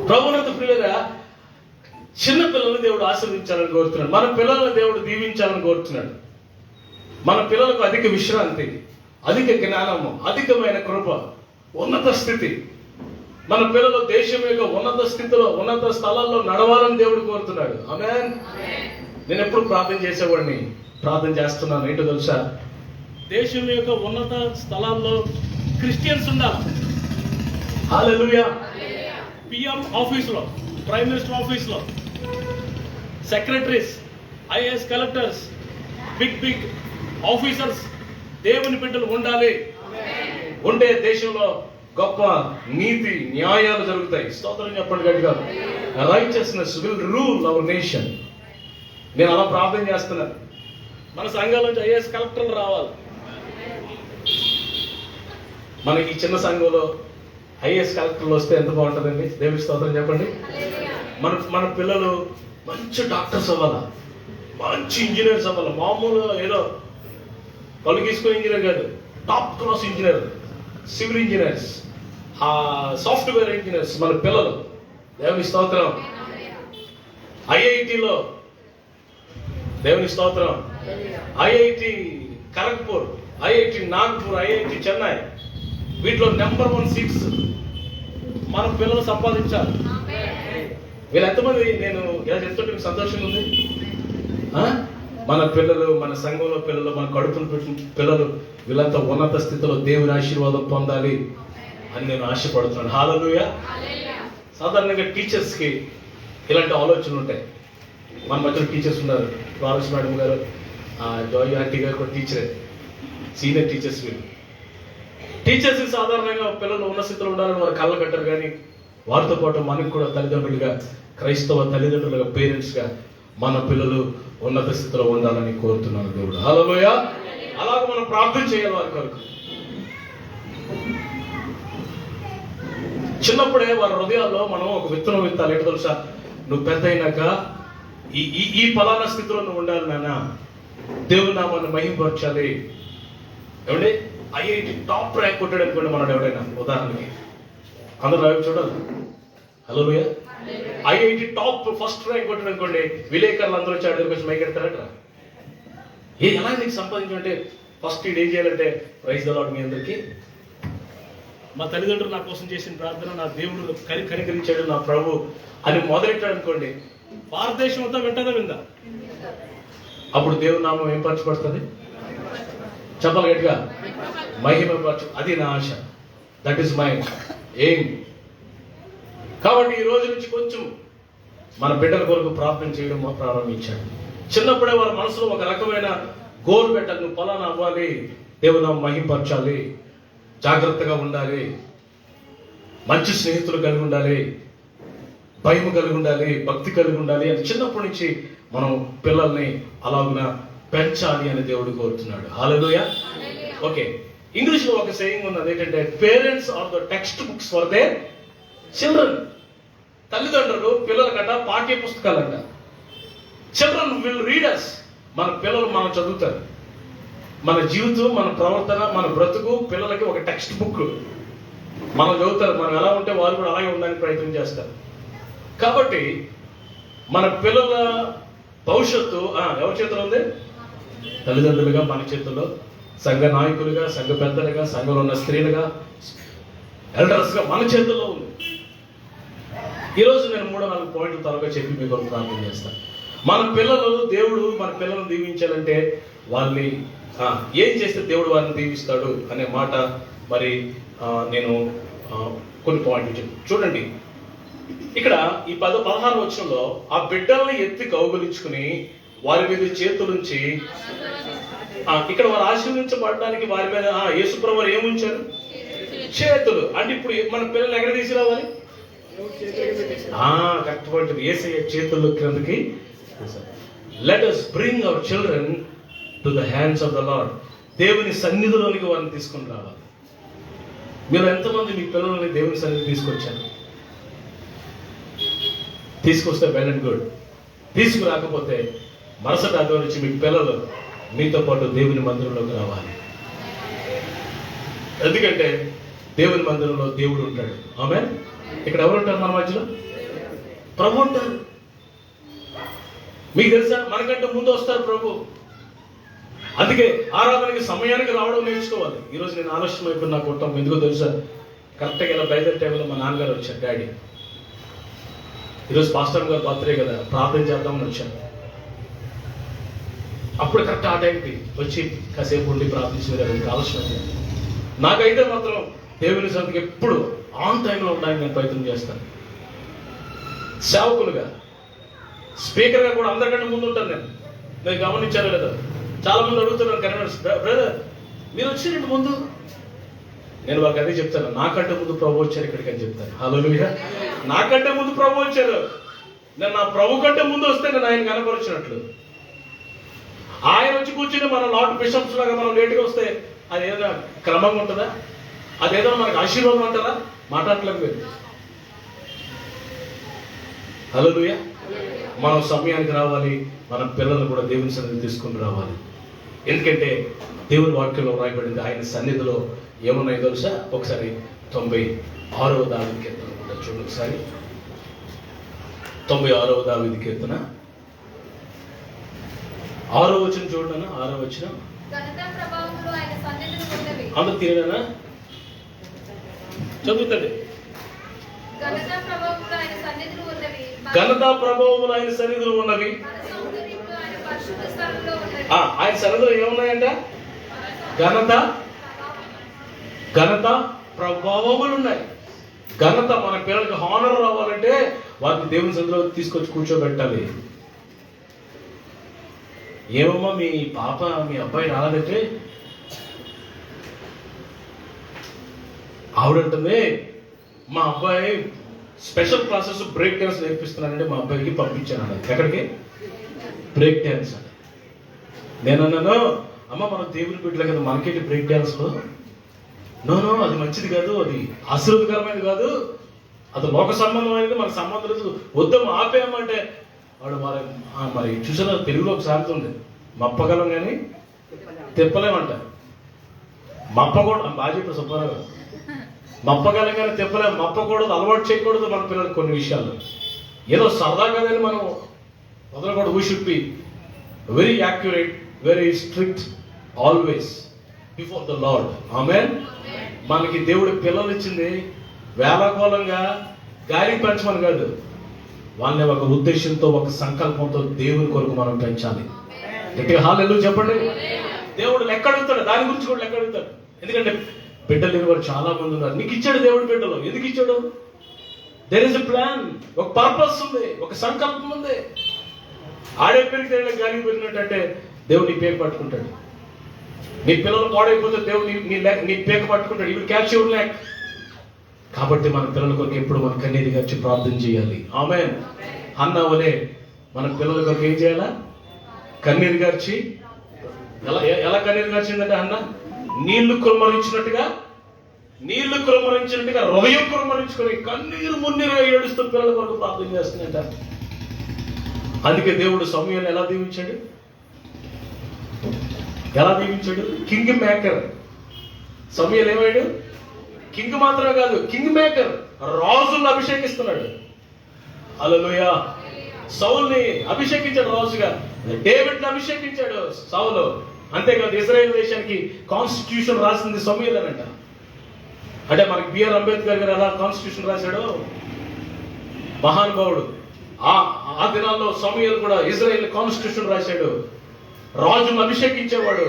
ప్రభునందు ప్రియులుగా చిన్న పిల్లల్ని దేవుడు ఆశీర్వదించాలని కోరుతున్నాడు. మన పిల్లల్ని దేవుడు దీవించాలని కోరుతున్నాడు. మన పిల్లలకు అధిక విశ్రాంతి, అధిక జ్ఞానము, అధికమైన కృప, ఉన్నత స్థితి. మన పిల్లలు దేశం యొక్క ఉన్నత స్థితిలో, ఉన్నత స్థలాల్లో నడవాలని దేవుడు కోరుతున్నాడు. ఆమేన్. నేను ఎప్పుడు ప్రార్థన చేసేవాడిని, ప్రార్థన చేస్తున్నాను. ఏంటో తెలుసా? దేశం యొక్క ఉన్నత స్థలాల్లో క్రిస్టియన్స్ ఉండాలి. హల్లెలూయా. పిఎం ఆఫీసులో, ప్రైమ్ మినిస్టర్ ఆఫీస్లో, secretaries, IAS collectors, big officers దేవుని బిడ్డలు ఉండాలి. ఉండే దేశంలో గొప్ప నీతి న్యాయాలు జరుగుతాయి. స్తోత్రం చెప్పండి గట్టిగా. Righteousness will rule our nation. నేను అలా ప్రార్థన చేస్తున్నాను. మన సంఘాల నుంచి ఐఏఎస్ కలెక్టర్లు రావాలి. మనకి చిన్న సంఘంలో ఐఏఎస్ కలెక్టర్లు వస్తే ఎంత బాగుంటుందండి? దేవుని స్తోత్రం చెప్పండి. మన పిల్లలు మంచి డాక్టర్స్ అవ్వాలా, మంచి ఇంజనీర్స్ అవ్వాలి. మామూలు ఏదో పళ్ళు గీసుకునే ఇంజనీర్ కాదు, top class engineer, civil engineers, software engineers మన పిల్లలు. దేవుని స్తోత్రం. ఐఐటిలో దేవుని స్తోత్రం. IIT Kharagpur, IIT Nagpur, IIT Chennai, వీటిలో నెంబర్ 1 సీట్స్ మన పిల్లలు సంపాదించాలి. వీళ్ళు ఎంతమంది నేను ఇలా చెప్తుంటే మీకు సంతోషంగా ఉంది. మన పిల్లలు, మన సంఘంలో పిల్లలు, మన కడుపును పెట్టిన పిల్లలు, వీళ్ళంతా ఉన్నత స్థితిలో దేవుని ఆశీర్వాదం పొందాలి అని నేను ఆశపడుతున్నాను. హల్లెలూయా. సాధారణంగా టీచర్స్కి ఇలాంటి ఆలోచనలు ఉంటాయి. మన మధ్యలో టీచర్స్ ఉన్నారు, ఫ్లారెన్స్ మేడం గారు, జాయ్ ఆంటీ గారు కూడా టీచరే, సీనియర్ టీచర్స్. వీళ్ళు టీచర్స్కి సాధారణంగా పిల్లలు ఉన్న స్థితిలో ఉండాలని వారు కళ్ళ కట్టారు. కానీ వారితో పాటు మనకు కూడా తల్లిదండ్రులుగా, క్రైస్తవ తల్లిదండ్రులుగా, పేరెంట్స్గా మన పిల్లలు ఉన్నత స్థితిలో ఉండాలని కోరుతున్నాను దేవుడు. హల్లెలూయా. అలాగే మనం ప్రార్థన చేయాలి వారి కొరకు. చిన్నప్పుడే వారి హృదయాల్లో మనం ఒక విత్తనం విత్తాలి. ఏంటో తెలుసా? నువ్వు పెద్ద అయినాక ఈ ఫలానా స్థితిలో నువ్వు ఉండాలి నాన్న, దేవుని నామాన్ని మహిమపరచాలి. ఏమండి, ఐఐటి టాప్ ర్యాంక్ కొట్టాడు అనుకోండి మనడు ఎవడైనా, ఉదాహరణకి అందరూ రావి చూడాలి. హల్లెలూయా. ఐఐటి టాప్ ఫస్ట్ ర్యాంక్ కొట్టాడు అనుకోండి, విలేకరులు అందరూ వచ్చి దగ్గరికి వచ్చి మైక్ ఎడతారట. ఎలా నీకు సంపాదించాలంటే ఫస్ట్ ఇది ఏం చేయాలంటే, ప్రైజ్ ద లార్డ్ మీ అందరికీ, మా తల్లిదండ్రులు నా కోసం చేసిన ప్రార్థన నా దేవుడు కనికరించాడు నా ప్రభు అని మొదలెట్టాడు అనుకోండి, భారతదేశం అంతా వింటదా విందా? అప్పుడు దేవుని నామం ఏం పరచబడుతుంది? చెప్పాలి గట్టిగా, మహిమపరచు. అది నా ఆశ. That is my aim. కాబట్టి ఈ రోజు నుంచి కొంచెం మన బిడ్డల కొరకు ప్రార్థన చేయడం ప్రారంభించాడు. చిన్నప్పుడే వారి మనసులో ఒక రకమైన గోల్ పెట్టాలి, నువ్వు ఫలానా అవ్వాలి, దేవునామం మహిమపరచాలి, జాగ్రత్తగా ఉండాలి, మంచి స్నేహితులు కలిగి ఉండాలి, భయం కలిగి ఉండాలి, భక్తి కలిగి ఉండాలి అని చిన్నప్పటి నుంచి మనం పిల్లల్ని అలాగున పెంచాలి అని దేవుడు కోరుతున్నాడు. హల్లెలూయా. ఓకే, ఇంగ్లీష్ లో ఒక సేయింగ్ ఉంది, అదేంటంటే parents are the textbooks for their children. తల్లిదండ్రులు పిల్లలకంట పాఠ్య పుస్తకాలంట. Children will read us. మన పిల్లలు మనం చదువుతారు. మన జీవితం, మన ప్రవర్తన, మన బ్రతుకు పిల్లలకి ఒక టెక్స్ట్ బుక్. మనం చదువుతారు, మనం ఎలా ఉంటే వారు కూడా అలాగే ఉండడానికి ప్రయత్నం చేస్తారు. కాబట్టి మన పిల్లల భవిష్యత్తు ఎవరి చేతిలో ఉంది? తల్లిదండ్రులుగా మన చేతుల్లో, సంఘ నాయకులుగా, సంఘ పెద్దలుగా, సంఘంలో ఉన్న స్త్రీలుగా, ఎల్డర్స్గా మన చేతుల్లో ఉంది. ఈరోజు నేను 3-4 పాయింట్లు త్వరగా చెప్పి మీకు ప్రార్థన చేస్తాను. మన పిల్లలు, దేవుడు మన పిల్లలను దీవించాలంటే వాళ్ళని ఏం చేస్తే దేవుడు వారిని దీవిస్తాడు అనే మాట మరి నేను కొన్ని పాయింట్లు చెప్పి చూడండి. ఇక్కడ ఈ 16 వచనంలో ఆ బిడ్డల్ని ఎత్తి కౌగులించుకుని వారి మీద చేతులుంచి, ఇక్కడ వారు ఆశీర్వదించబడడానికి వారి మీద యేసుప్రభు వారు ఏముంచారు? చేతులు. అంటే ఇప్పుడు మన పిల్లలు ఎక్కడ తీసుకురావాలి? Correct point. యేసయ్య చేతులు క్రిందకి. Let us bring our children to the hands of the Lord. దేవుని సన్నిధిలోనికి వారిని తీసుకుని రావాలి. మీరు ఎంతమంది మీ పిల్లల్ని దేవుని సన్నిధి తీసుకొచ్చారు? తీసుకొస్తే వెల్ అండ్ గుడ్. తీసుకురాకపోతే మరుసటి ఆదివారం నుంచి మీ పిల్లలు మీతో పాటు దేవుని మందిరంలోకి రావాలి. ఎందుకంటే దేవుని మందిరంలో దేవుడు ఉంటాడు. ఆమేన్. ఇక్కడ ఎవరు ఉంటారు మన మధ్యలో? ప్రభు ఉంటారు. మీకు తెలుసా, మనకంటే ముందు వస్తారు ప్రభు. అందుకే ఆరాధనకి సమయానికి రావడం నేర్చుకోవాలి. ఈరోజు నేను ఆలస్యం అయిపోయి నాకు కొట్టం ఎందుకో తెలుసా? కరెక్ట్గా ఇలా బయలుదేరే టైంలో మా నాన్నగారు వచ్చారు, డాడీ. ఈరోజు పాస్టర్ గారు బర్త్డే కదా, ప్రార్థన చేద్దామని వచ్చాను. అప్పుడు కరెక్ట్ ఆ టైంకి వచ్చి కాసేపు ఉండి ప్రార్థించిన ఆలస్యం. నాకైతే మాత్రం దేవుని సన్నిధికి ఎప్పుడు ఆన్ టైంలో ఉండడానికి నేను ప్రయత్నం చేస్తాను. సేవకులుగా, స్పీకర్గా కూడా అందరికంటే ముందు ఉంటాను నేను. మీరు గమనించారో లేదా? చాలా మంది అడుగుతున్నారు, కన్వెన్స్ బ్రదర్ మీరు వచ్చినట్టు ముందు. నేను వాళ్ళకి అదే చెప్తాను, నాకంటే ముందు ప్రభు వచ్చారు ఇక్కడికి అని చెప్తాను. హల్లెలూయా. నాకంటే ముందు ప్రభు వచ్చారు. నేను నా ప్రభు కంటే ముందు వస్తే నేను ఆయన కనపరిచినట్లు. ఆయన వచ్చి కూర్చుని మన లార్డ్ బిషప్స్ లాగా మనం లేటుగా వస్తే అది ఏదైనా క్రమంగా ఉంటుందా? అదేదో మనకు ఆశీర్వాదం అంటారా? మాట్లాడలేదు మీరు. హల్లెలూయా. మనం సమయానికి రావాలి, మన పిల్లలు కూడా దేవుని సన్నిధికి తీసుకుని రావాలి. ఎందుకంటే దేవుని వాక్యంలో రాయబడింది, ఆయన సన్నిధిలో ఏమున్నాయో తెలుసా? ఒకసారి 96వ దావీదు కీర్తన కూడా చూడండి. ఒకసారి 96వ దావీదు కీర్తన 6వ వచనం చూడండి. 6వ వచనం. ఘనత ప్రభావములు ఆయన సన్నిధిలో ఉన్నవి. అందరూ తిరిగినా చదువుతండి. ఘనత ప్రభావములు ఆయన సన్నిధిలో ఉన్నవి. ఘనత ప్రభావములు ఆయన సన్నిధిలో ఉన్నవి. మన సౌందర్యములు ఆయన పరిశుద్ధ స్థలంలో ఉన్నవి. ఆయన సన్నిధిలో ఏమున్నాయంట? ఘనత ప్రభావములు ఉన్నాయి. ఘనత, మన పిల్లలకి హానర్ రావాలంటే వారిని దేవుని సన్నిధిలో తీసుకొచ్చి కూర్చోబెట్టాలి. ఏమమ్మా మీ పాప మీ అబ్బాయి రాలేదంటే ఆవిడంటుంది, మా అబ్బాయి స్పెషల్ క్లాసెస్ బ్రేక్ డాన్స్ నేర్పిస్తున్నానంటే మా అబ్బాయికి పంపించాను అన్నది. ఎక్కడికి? బ్రేక్ డాన్స్ అని. నేను అన్నాను, అమ్మ మనం దేవుని బిడ్డలే కదా, మనకేంటి బ్రేక్ డాన్స్లో? నో, అది మంచిది కాదు, అది ఆశీర్వాదకరమైనది కాదు, అది లోక సంబంధమైనది, మన సంబంధం లేదు, వద్దాము ఆపేయమంటే వాడు మరి చూసారా, తెలుగులో ఒక సామెత ఉంది, మప్పగలం కానీ తిప్పలేమంట. మప్పకూడదు, బాగా చెప్పారు సుబ్బారావు గారు, మప్పగలం కానీ తిప్పలేము. మప్పకూడదు, అలవాటు చేయకూడదు మన పిల్లలకు కొన్ని విషయాలు. ఏదో సరదా కదని మనం వదలకూడదు. We should be very accurate, very strict always before the Lord. ఆమేన్. మనకి దేవుడు పిల్లలు ఇచ్చింది వేళాకోళంగా గాలి పెంచమని కాదు, వాళ్ళని ఒక ఉద్దేశంతో, ఒక సంకల్పంతో దేవుని కొరకు మనం పెంచాలి. గట్టిగా హల్లెలూయా చెప్పండి. దేవుడు లెక్క అడుగుతాడు, దాని గురించి కూడా లెక్క అడుగుతాడు. ఎందుకంటే బిడ్డలు లేని వారు చాలా మంది ఉన్నారు. నీకు ఇచ్చాడు దేవుడు బిడ్డలు, ఎందుకు ఇచ్చాడు? దేర్ ఇస్ ఎ ప్లాన్, ఒక పర్పస్ ఉంది, ఒక సంకల్పం ఉంది. ఆడే పెరిగితే గాలి పెరిగినట్టే దేవుడు నీ పేరు పట్టుకుంటాడు. నీ పిల్లలు పాడైపోతే దేవుడు నీ పేక పట్టుకుంటాడు. ఇవి క్యాచ్ యువర్ ల్యాక్. కాబట్టి మన పిల్లల కొరకు ఎప్పుడు మన కన్నీరు గార్చి ప్రార్థన చేయాలి. ఆమేన్. హన్నా వలే మన పిల్లల కొరకు ఏం చేయాలా? కన్నీరు గార్చి. ఎలా కన్నీరు గార్చిందంటే అన్న నీళ్లు కుమ్మరించినట్టుగా హృదయం కుమ్మరించుకొని కన్నీరు మున్నీరుగా ఏడుస్తూ పిల్లల కొరకు ప్రార్థన చేస్తుందంట. అందుకే దేవుడు సమూయేలుని ఎలా దీవించాడు? King maker. సమూయేలు ఏమయ్యాడు? కింగ్ మాత్రమే కాదు, కింగ్ మేకర్, రాజులను అభిషేకిస్తున్నాడు. హల్లెలూయా. సౌల్ని అభిషేకించాడు రాజుగా, డేవిడ్ని అభిషేకించాడు సౌలు. అంతేకాదు ఇజ్రాయెల్ దేశానికి కాన్స్టిట్యూషన్ రాసింది సమూయేలేనంట. అంటే మనకి బిఆర్ అంబేద్కర్ గారు ఎలా కాన్స్టిట్యూషన్ రాశాడో మహానుభావుడు, ఆ దినాల్లో సమూయేలు కూడా ఇజ్రాయెల్ కాన్స్టిట్యూషన్ రాశాడు. రాజును అభిషేకించేవాడు.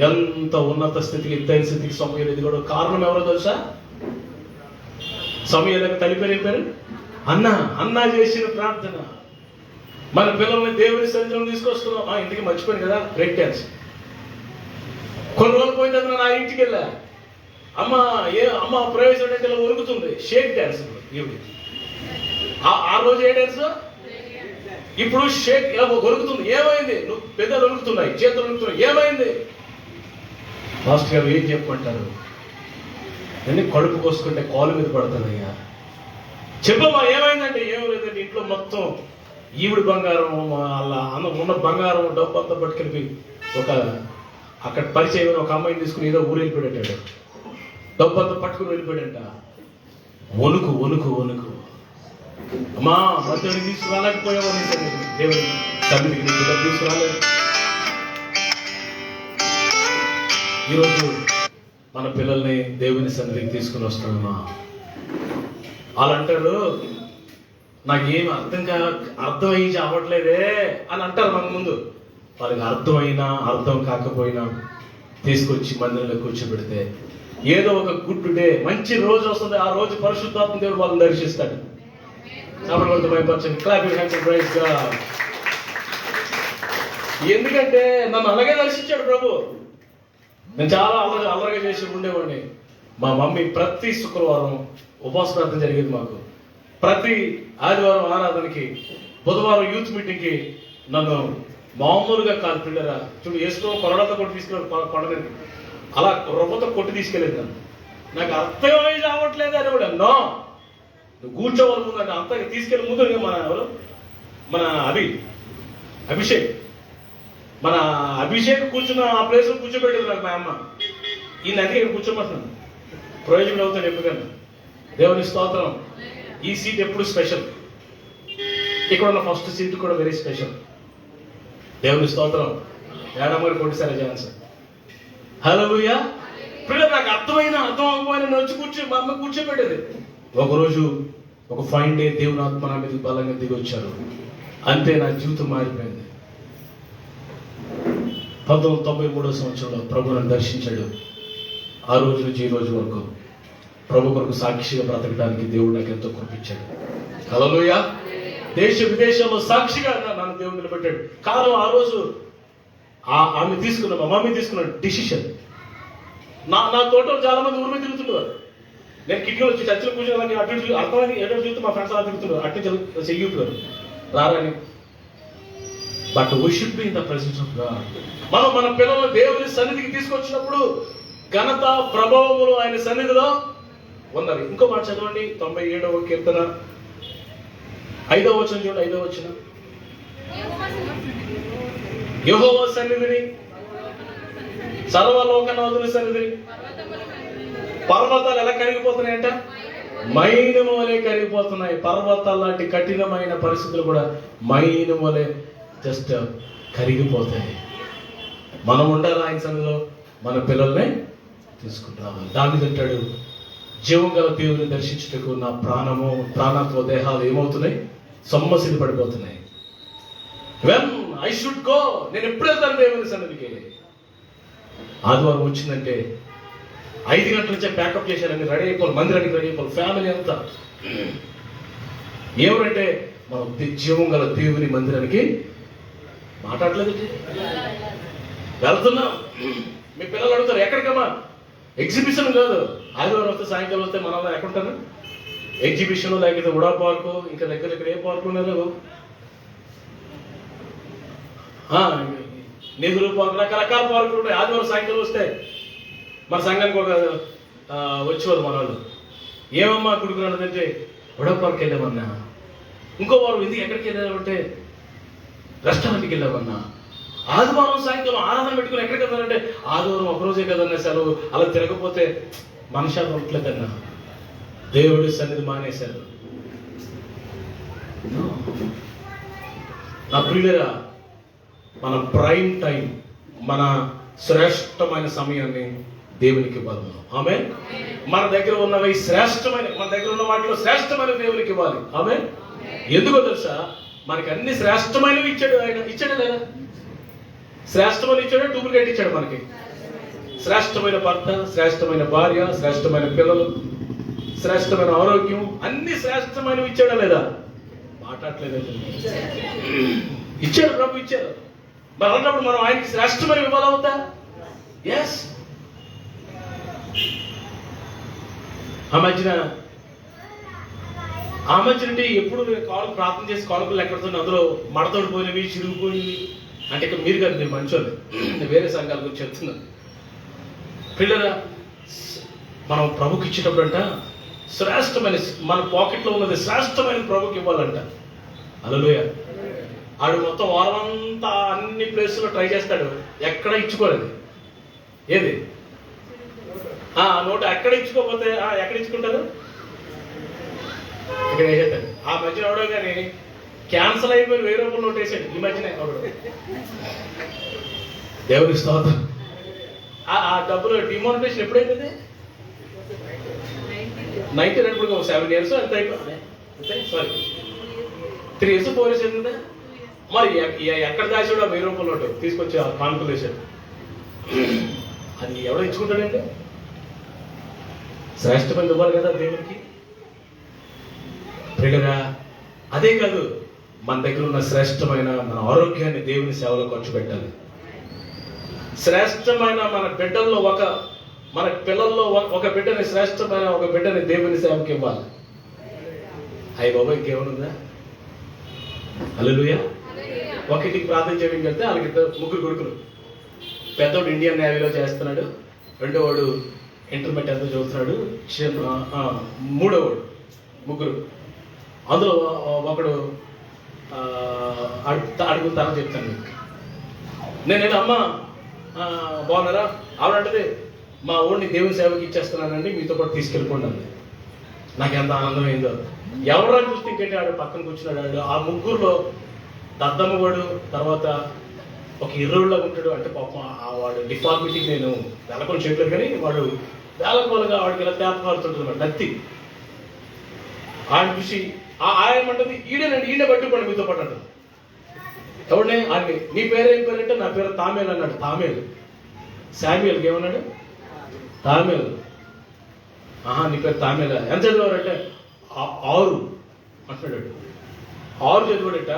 ఎంత ఉన్నత స్థితికి, ఎత్తైన స్థితికి సమూయేలు ఎదిగాడు. కారణం ఎవరో తెలుసా? సమూయేలు తల్లి పేరు ఏం పేరు? అన్నా చేసిన ప్రార్థన. మన పిల్లల్ని దేవుని సన్నిధిలో తీసుకొస్తున్నాం. ఇంటికి మర్చిపోయింది కదా బ్రేక్ డాన్స్. కొన్ని రోజులు పోయిన తర్వాత నా ఇంటికి వెళ్ళా, అమ్మ ప్రవేశం అంటే ఇలా ఉరుకుతుంది, షేక్ డాన్స్. ఆ రోజు ఏ డాన్స్? ఇప్పుడు షేక్ ఇలా ఉరుకుతుంది. ఏమైంది? నువ్వు పెద్దలు ఉరుకుతున్నాయి, చేతులు ఉరుకుతున్నాయి, ఏమైంది? మాస్టర్ గారు ఏం చెప్పమంటారు? నేను కడుపు కోసుకుంటే కాలు మీద పడతానయ్యా. చెప్పమ్మా ఏమైందంటే ఏం లేదండి, ఇంట్లో మొత్తం ఈవిడి బంగారం, అలా ఉన్న బంగారం డబ్బు అంతా పట్టుకెళ్ళి అక్కడ పరిచయం ఒక అమ్మాయిని తీసుకుని ఏదో ఊరు వెళ్ళిపోయాడు. డబ్బు అంతా పట్టుకుని వెళ్ళిపోయాడంట. వణుకు అమ్మా మధ్యలో తీసుకురాలేకపోయావు దేవుని సన్నిధికి తీసుకురాలేదు. ఈరోజు మన పిల్లల్ని దేవుని సన్నిధికి తీసుకుని వస్తున్నామా? వాళ్ళు అంటారు, నాకేం అర్థమయ్యి అవ్వట్లేదే అని అంటారు మన ముందు. వాళ్ళకి అర్థమైనా అర్థం కాకపోయినా తీసుకొచ్చి మందిరంలో కూర్చోబెడితే ఏదో ఒక గుడ్ డే, మంచి రోజు వస్తుంది. ఆ రోజు పరిశుద్ధాత్మ దేవుడు వాళ్ళని దర్శిస్తాడు. ఎందుకంటే నన్ను అలాగే దర్శించాడు ప్రభు. నేను చాలా అల్లరిగా చేసి ఉండేవాడిని. మా మమ్మీ ప్రతి శుక్రవారం ఉపవాస ప్రార్థన జరిగేది మాకు. ప్రతి ఆదివారం ఆరాధనకి, బుధవారం యూత్ మీటింగ్కి నన్ను మామూలుగా కాదు పిల్లరా చూడు వేసుకో కొరడతో కొట్టి తీసుకెళ్ళి కొండకి అలా రొమ్మతో కొట్టి తీసుకెళ్ళేది. నాకు అర్థమై రావట్లేదు అని కూడా నో, నువ్వు కూర్చోవాలి ముందు అంటే అంతా తీసుకెళ్ళి ముందు మన ఎవరు మన అభిషేక్ మన అభిషేక్ కూర్చున్న ఆ ప్లేస్ లో కూర్చోబెట్టదు నాకు మా అమ్మ. ఈయన అందుకే ఇక్కడ కూర్చోమంటున్నాను, ప్రయోజనం అవుతాడు ఎప్పుడైనా. దేవుని స్తోత్రం. ఈ సీట్ ఎప్పుడు స్పెషల్. ఇక్కడ ఉన్న ఫస్ట్ సీట్ కూడా వెరీ స్పెషల్. దేవుని స్తోత్రం. ఏడమ్మగారు కొట్టిసారి ఛాన్స్. హల్లెలూయా. పిల్లలు నాకు అర్థం అవ్వకపోయినా నేను వచ్చి మా అమ్మ కూర్చోబెట్టేది. ఒకరోజు ఒక ఫైన్ డే దేవుని ఆత్మ నా మీద బలంగా దిగి వచ్చారు. అంతే నా జీవితం మారిపోయింది. 1993 సంవత్సరంలో ప్రభు నన్ను దర్శించాడు. ఆ రోజు నుంచి ఈ రోజు వరకు ప్రభు కొరకు సాక్షిగా బ్రతకడానికి దేవుడు నాకు ఎంతో కృపించాడు. హల్లెలూయా. దేశ విదేశాల్లో సాక్షిగా నన్ను దేవుడు నిలబెట్టాడు. కారణం ఆ రోజు ఆమె తీసుకున్న మా మమ్మీ తీసుకున్న డిసిషన్. నా తోటలో చాలా మంది ఊరి మీద తిరుగుతుండేవారు. నేను కిటికీలో వచ్చి చర్చలు కూర్చొని అటు అర్థమైంది ఎటు చూస్తే మా ఫ్రెండ్స్ అలా తిరుగుతున్నారు. అటు చెయ్యూపుతారు రారని. But we should be in the presence of God. మనం మన పిల్లలను దేవుని సన్నిధికి తీసుకొచ్చినప్పుడు ఘనత ప్రభావములు ఆయన సన్నిధిలో ఉన్నది. ఇంకో మాట చదవండి. 97వ కీర్తన 5వ వచనం చూడండి. 5వ వచనం. యెహోవా సన్నిధిని, సర్వలోకనాథుని సన్నిధిని. పర్వతాలు ఎలా కరిగిపోతున్నాయంట? మైనము వలె కరిగిపోతున్నాయి. పర్వతాలు లాంటి కఠినమైన పరిస్థితులు కూడా మైనము వలె జస్ట్ కరిగిపోతాయి. మనం ఉండాలి ఆయన సన్నిధిలో, మన పిల్లల్ని తీసుకుంటాము. దాన్ని తింటాడు, జీవం గల దేవుని దర్శించుటకు నా ప్రాణత్వ దేహాలు ఏమవుతున్నాయి? సొమ్మసిలి పడిపోతున్నాయి. వెన్ ఐ షుడ్ గో, నేను ఎప్పుడు వెళ్తాను దేవుని సన్నిధికి? ఆదివారం వచ్చిందంటే 5 గంటల నుంచే ప్యాకప్ చేశారని రెడీ అయిపోవాలి, మందిరానికి రెడీ అయిపోవాలి, ఫ్యామిలీ అంతా. ఏమంటే మనం జీవం గల దేవుని మందిరానికి మాట్లాడలేదు, వెళ్తున్నాం. మీ పిల్లలు అడుగుతారు ఎక్కడికమ్మా? ఎగ్జిబిషన్ కాదు. ఆదివారం వస్తే సాయంకాలం వస్తే మనం ఎక్కడుంటారు? ఎగ్జిబిషన్, లేకపోతే ఉడా పార్కు, ఇంకా దగ్గర ఏ పార్కు ఉన్నారు, నెహ్రూ పార్కు, రకరకాల పార్కులు ఉంటాయి. ఆదివారం సాయంకాలం వస్తే మన సంఘానికి ఒక వచ్చేవారు మన వాళ్ళు. ఏమమ్మా కుడుకున్నాడంటే ఉడా పార్క్ వెళ్ళామన్నా. ఇంకో వారం ఎందుకు ఎక్కడికి వెళ్ళామంటే రెస్టారెంట్కి వెళ్ళామన్నా. ఆదివారం సాయంకాలం ఆరాధన పెట్టుకుని ఎక్కడికి వెళ్తానంటే ఆదివారం ఒకరోజే కదన్నా సెలవు. అలా తిరగకపోతే మనుషాలు ఉండట్లేదన్నా. దేవుడి సన్నిధి మానేశారు. నా ప్రియులరా, మన ప్రైమ్ టైం, మన శ్రేష్టమైన సమయాన్ని దేవునికి ఇవ్వాలి. ఆమె మన దగ్గర ఉన్నవి శ్రేష్టమైన, మన దగ్గర ఉన్న వాటిలో శ్రేష్టమైన దేవునికి ఇవ్వాలి. ఆమె ఎందుకో తెలుసా? మనకి అన్ని శ్రేష్టమైనవి ఇచ్చాడు ఆయన. ఇచ్చాడు లేదా? శ్రేష్టమైన ఇచ్చాడు, డూప్లికేట్ ఇచ్చాడు మనకి. శ్రేష్టమైన భర్త, శ్రేష్టమైన భార్య, శ్రేష్టమైన పిల్లలు, శ్రేష్టమైన ఆరోగ్యం, అన్ని శ్రేష్టమైనవి ఇచ్చాడా లేదా? మాట్లాడలేదు. ఇచ్చాడు, ప్రభు ఇచ్చాడు. మరి అన్నప్పుడు మనం ఆయనకి శ్రేష్టమైన ఇవ్వాలవుతా? ఎస్. ఆ మధ్యన ఎప్పుడు కాలు ప్రార్థన చేసి కానుకలు ఎక్కడుతున్నా అందులో మడతోడిపోయినవి, చిరిగిపోయినవి. అంటే ఇక్కడ మీరు కాదు, మీరు మంచోళ్ళు, వేరే సంఘాల గురించి చెప్తున్నాను. పిల్లల మనం ప్రభుకి ఇచ్చేటప్పుడు అంట శ్రేష్టమైన, మన పాకెట్లో ఉన్నది శ్రేష్టమైన ప్రభుకి ఇవ్వాలంట. హల్లెలూయా. ఆడు మొత్తం వారం అంతా అన్ని ప్లేసుల్లో ట్రై చేస్తాడు, ఎక్కడ ఇచ్చుకోలేదు. ఏది నోట ఎక్కడ ఇచ్చుకోకపోతే ఎక్కడ ఇచ్చుకుంటారు? ఇక్కడ వేసేస్తాడు. ఆ మధ్యన ఎవడో కానీ క్యాన్సల్ అయిపోయి 1000 రూపాయలు నోట్ వేసాడు ఈ మధ్యనే ఎవడో. దేవుడి స్తోత్రం. ఆ డబ్బులు డిమానిటేషన్ ఎప్పుడైతుంది? 1992 7 years ఎంత అయిపోయింది? సారీ 3 years 4 years అవుతుందా? మరి ఎక్కడ దాచాడు ఆ 1000 రూపాయల నోటు తీసుకొచ్చి కానుకలు వేసాడు. అది ఎవడో ఇచ్చుకుంటాడంటే శ్రేష్టమైన ఇవ్వాలి కదా దేవునికి. ప్రియులరా, అదే కాదు, మన దగ్గర ఉన్న శ్రేష్టమైన మన ఆరోగ్యాన్ని దేవుని సేవలో ఖర్చు పెట్టాలి. శ్రేష్టమైన మన బిడ్డల్లో మన పిల్లల్లో ఒక బిడ్డని, శ్రేష్టమైన ఒక బిడ్డని దేవుని సేవకి ఇవ్వాలి. అయ్య బాబా ఇంకేమనుందా? హల్లెలూయా. ఒకటికి ప్రార్థన చేయడానికి వెళ్తే వాళ్ళకి 3 కొడుకులు. పెద్దోడు ఇండియన్ నేవీలో చేస్తున్నాడు, రెండోవాడు ఇంటర్మీడియట్ ఎంత చదువుతున్నాడు, మూడోవాడు, 3. అందులో ఒకడు అడుగుల తర్వాత చెప్తాను మీకు. నేను అమ్మ బాగున్నారా? ఆవిడంటది మా ఊరిని దేవుని సేవకి ఇచ్చేస్తున్నానండి, మీతో పాటు తీసుకెళ్ళిపోండి అంది. నాకు ఎంత ఆనందమైందో. ఎవరో చూస్తే ఇంకేంటి ఆడు పక్కన కూర్చున్నాడు. ఆ ముగ్గురులో దద్దమ్మ వాడు, తర్వాత ఒక ఇర్రోళ్ళగా ఉంటాడు. అంటే పాపం వాడు డిఫార్మిటీకి నేను వెలకొని చెప్పలేదు, కానీ వాడు వేలకోలుగా వాడికి ఇలా తేప కాలుతుంటుంది మరి నత్తి. ఆయన చూసి ఆయన అంటది ఈడేనండి, ఈయన పట్టుకోండి మీతో పాటు అంటుంది. ఎవడనే ఆయన నీ పేరేం పేరు అంటే నా పేరు తామేల్ అన్నాడు. తామేల్. శామ్యుయల్కి ఏమన్నాడు? తామేల్. నీ పేరు తామేలా? ఎంత చదివారంటే 6 అంటున్నాడు. 6 చదివాడట.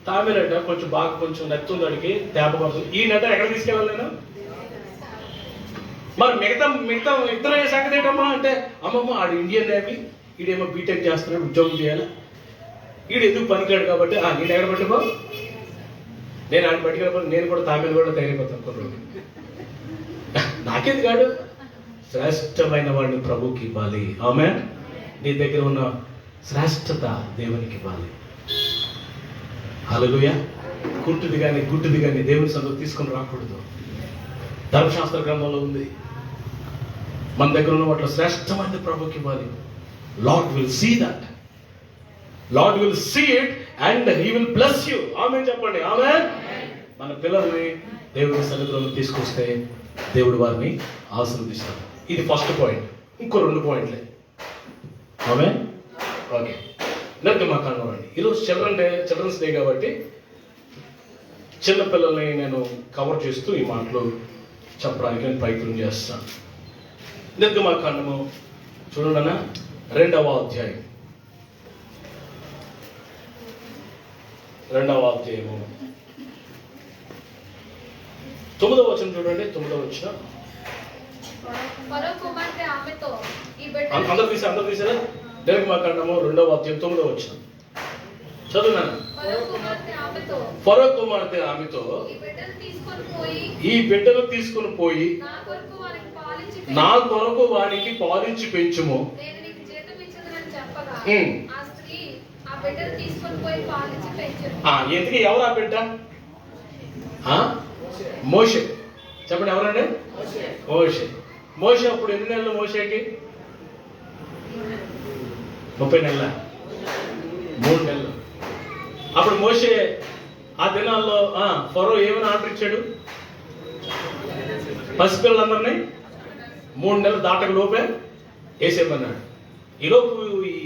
తామేలట కొంచెం బాగా కొంచెం నచ్చుంది వాడికి, తేప కోసం. ఈయనట ఎక్కడ తీసుకెళ్ళాలి నేను? మరి మిగతా ఇద్దరు సంగతి ఏంటమ్మా అంటే, అమ్మమ్మ ఆడు ఇండియన్ నేవీ, ఈడేమో బీటెక్ చేస్తున్నాడు, ఉద్యోగం చేయాలి, ఈడు ఎందుకు పనికిరాడు కాబట్టి నేను ఎక్కడ పట్టుకో, నేను ఆయన పట్టుకెళ్ళిపోతే నేను కూడా తామిల్ కూడా తయారైపోతాను కొన్ని రోజులు. నాకేది కాడు, శ్రేష్టమైన వాడిని ప్రభుకి ఇవ్వాలి. ఆమేన్. నీ దగ్గర ఉన్న శ్రేష్టత దేవునికి ఇవ్వాలి. హల్లెలూయా. గుడ్డిది కానీ దేవుని సన్నిధికి తీసుకొని రాకూడదు. ధర్మశాస్త్ర గ్రంథంలో ఉంది, మన దగ్గర ఉన్న వాటిలో శ్రేష్టమైనది ప్రభుకి ఇవ్వాలి. Lord will see that, Lord will see it and he will bless you. ఆమేన్ చెప్పండి. ఆమేన్. మన పిల్లల్ని దేవుని సన్నిధిలో తీసుకొస్తే దేవుడు వారిని ఆశీర్వదిస్తాడు. ఇది ఫస్ట్ పాయింట్. ఇంకో 2 పాయింట్లే. ఆమేన్. ఓకే, నిర్గమాకాండండి. ఈరోజు చిల్డ్రన్స్ డే కాబట్టి చిన్న పిల్లల్ని నేను కవర్ చేస్తూ ఈ మాటలు చెప్పడానికి నేను ప్రయత్నం చేస్తాను. నిర్గమాకాండము చూడండి, 2వ అధ్యాయం 9వ వచనం చూడండి. 9వ వచనం. ఫరో కుమార్తె ఆమెతో ఈ బిడ్డ అందరూ తీసారా? నిర్గమాకాండము 2వ అధ్యాయం 9వ వచనం చదువున్నాను. ఫరో కుమార్తె ఆమెతో ఈ బిడ్డను తీసుకొని పోయి నా కొరకు వానికి పాలించి పెంచుము. ఎందుకు ఎవరు ఆ బిడ్డ? మోషే. చెప్పండి ఎవరండి? మోషే అప్పుడు ఎన్ని నెలలు? మోషేకి 30 నెలల, 3 నెలలు. అప్పుడు మోషే ఆ దినాల్లో ఫరో ఏమైనా ఆర్డర్ ఇచ్చాడు? పసిపిల్లలందరినీ 3 నెలలు దాటక లోపే వేసేమన్నాడు. ఈలోపు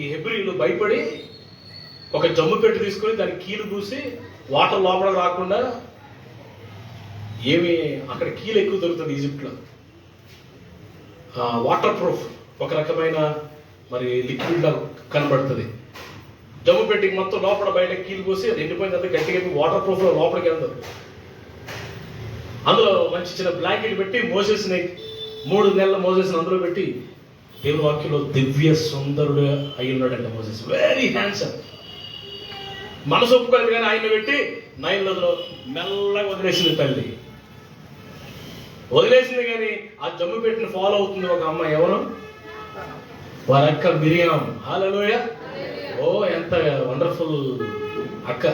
ఈ హెబ్రీలు భయపడి ఒక జమ్ము పెట్టి తీసుకొని దానికి కీలు పూసి వాటర్ లోపల రాకుండా, ఏమి అక్కడ కీలు ఎక్కువ దొరుకుతుంది ఈజిప్ట్లో, వాటర్ ప్రూఫ్ ఒక రకమైన మరి లిక్విడ్ లా కనబడుతుంది. జమ్ము పెట్టి మొత్తం లోపల బయట కీలు పోసి అది ఎండిపోయిన తర్వాత గట్టిగా వాటర్ ప్రూఫ్ లో లోపలికి వెళ్తుంది. అందులో మంచి చిన్న బ్లాంకెట్ పెట్టి మోసెస్ని 3 నెలల మోసెస్ని అందులో పెట్టి, దేవుని వాక్యంలో దివ్య సుందరుడు అయి ఉన్నాడంట మోసెస్. Very handsome. మనసు ఒప్పుకోలేదు కానీ ఆయన పెట్టి నైన్లలో మెల్లగా వదిలేసింది తల్లి. వదిలేసింది కానీ ఆ జమ్ము పెట్టిన ఫాలో అవుతుంది ఒక అమ్మాయి. ఎవరు? వారి అక్క మిరియాం. హల్లెలూయా. ఓ ఎంత వండర్ఫుల్ అక్క.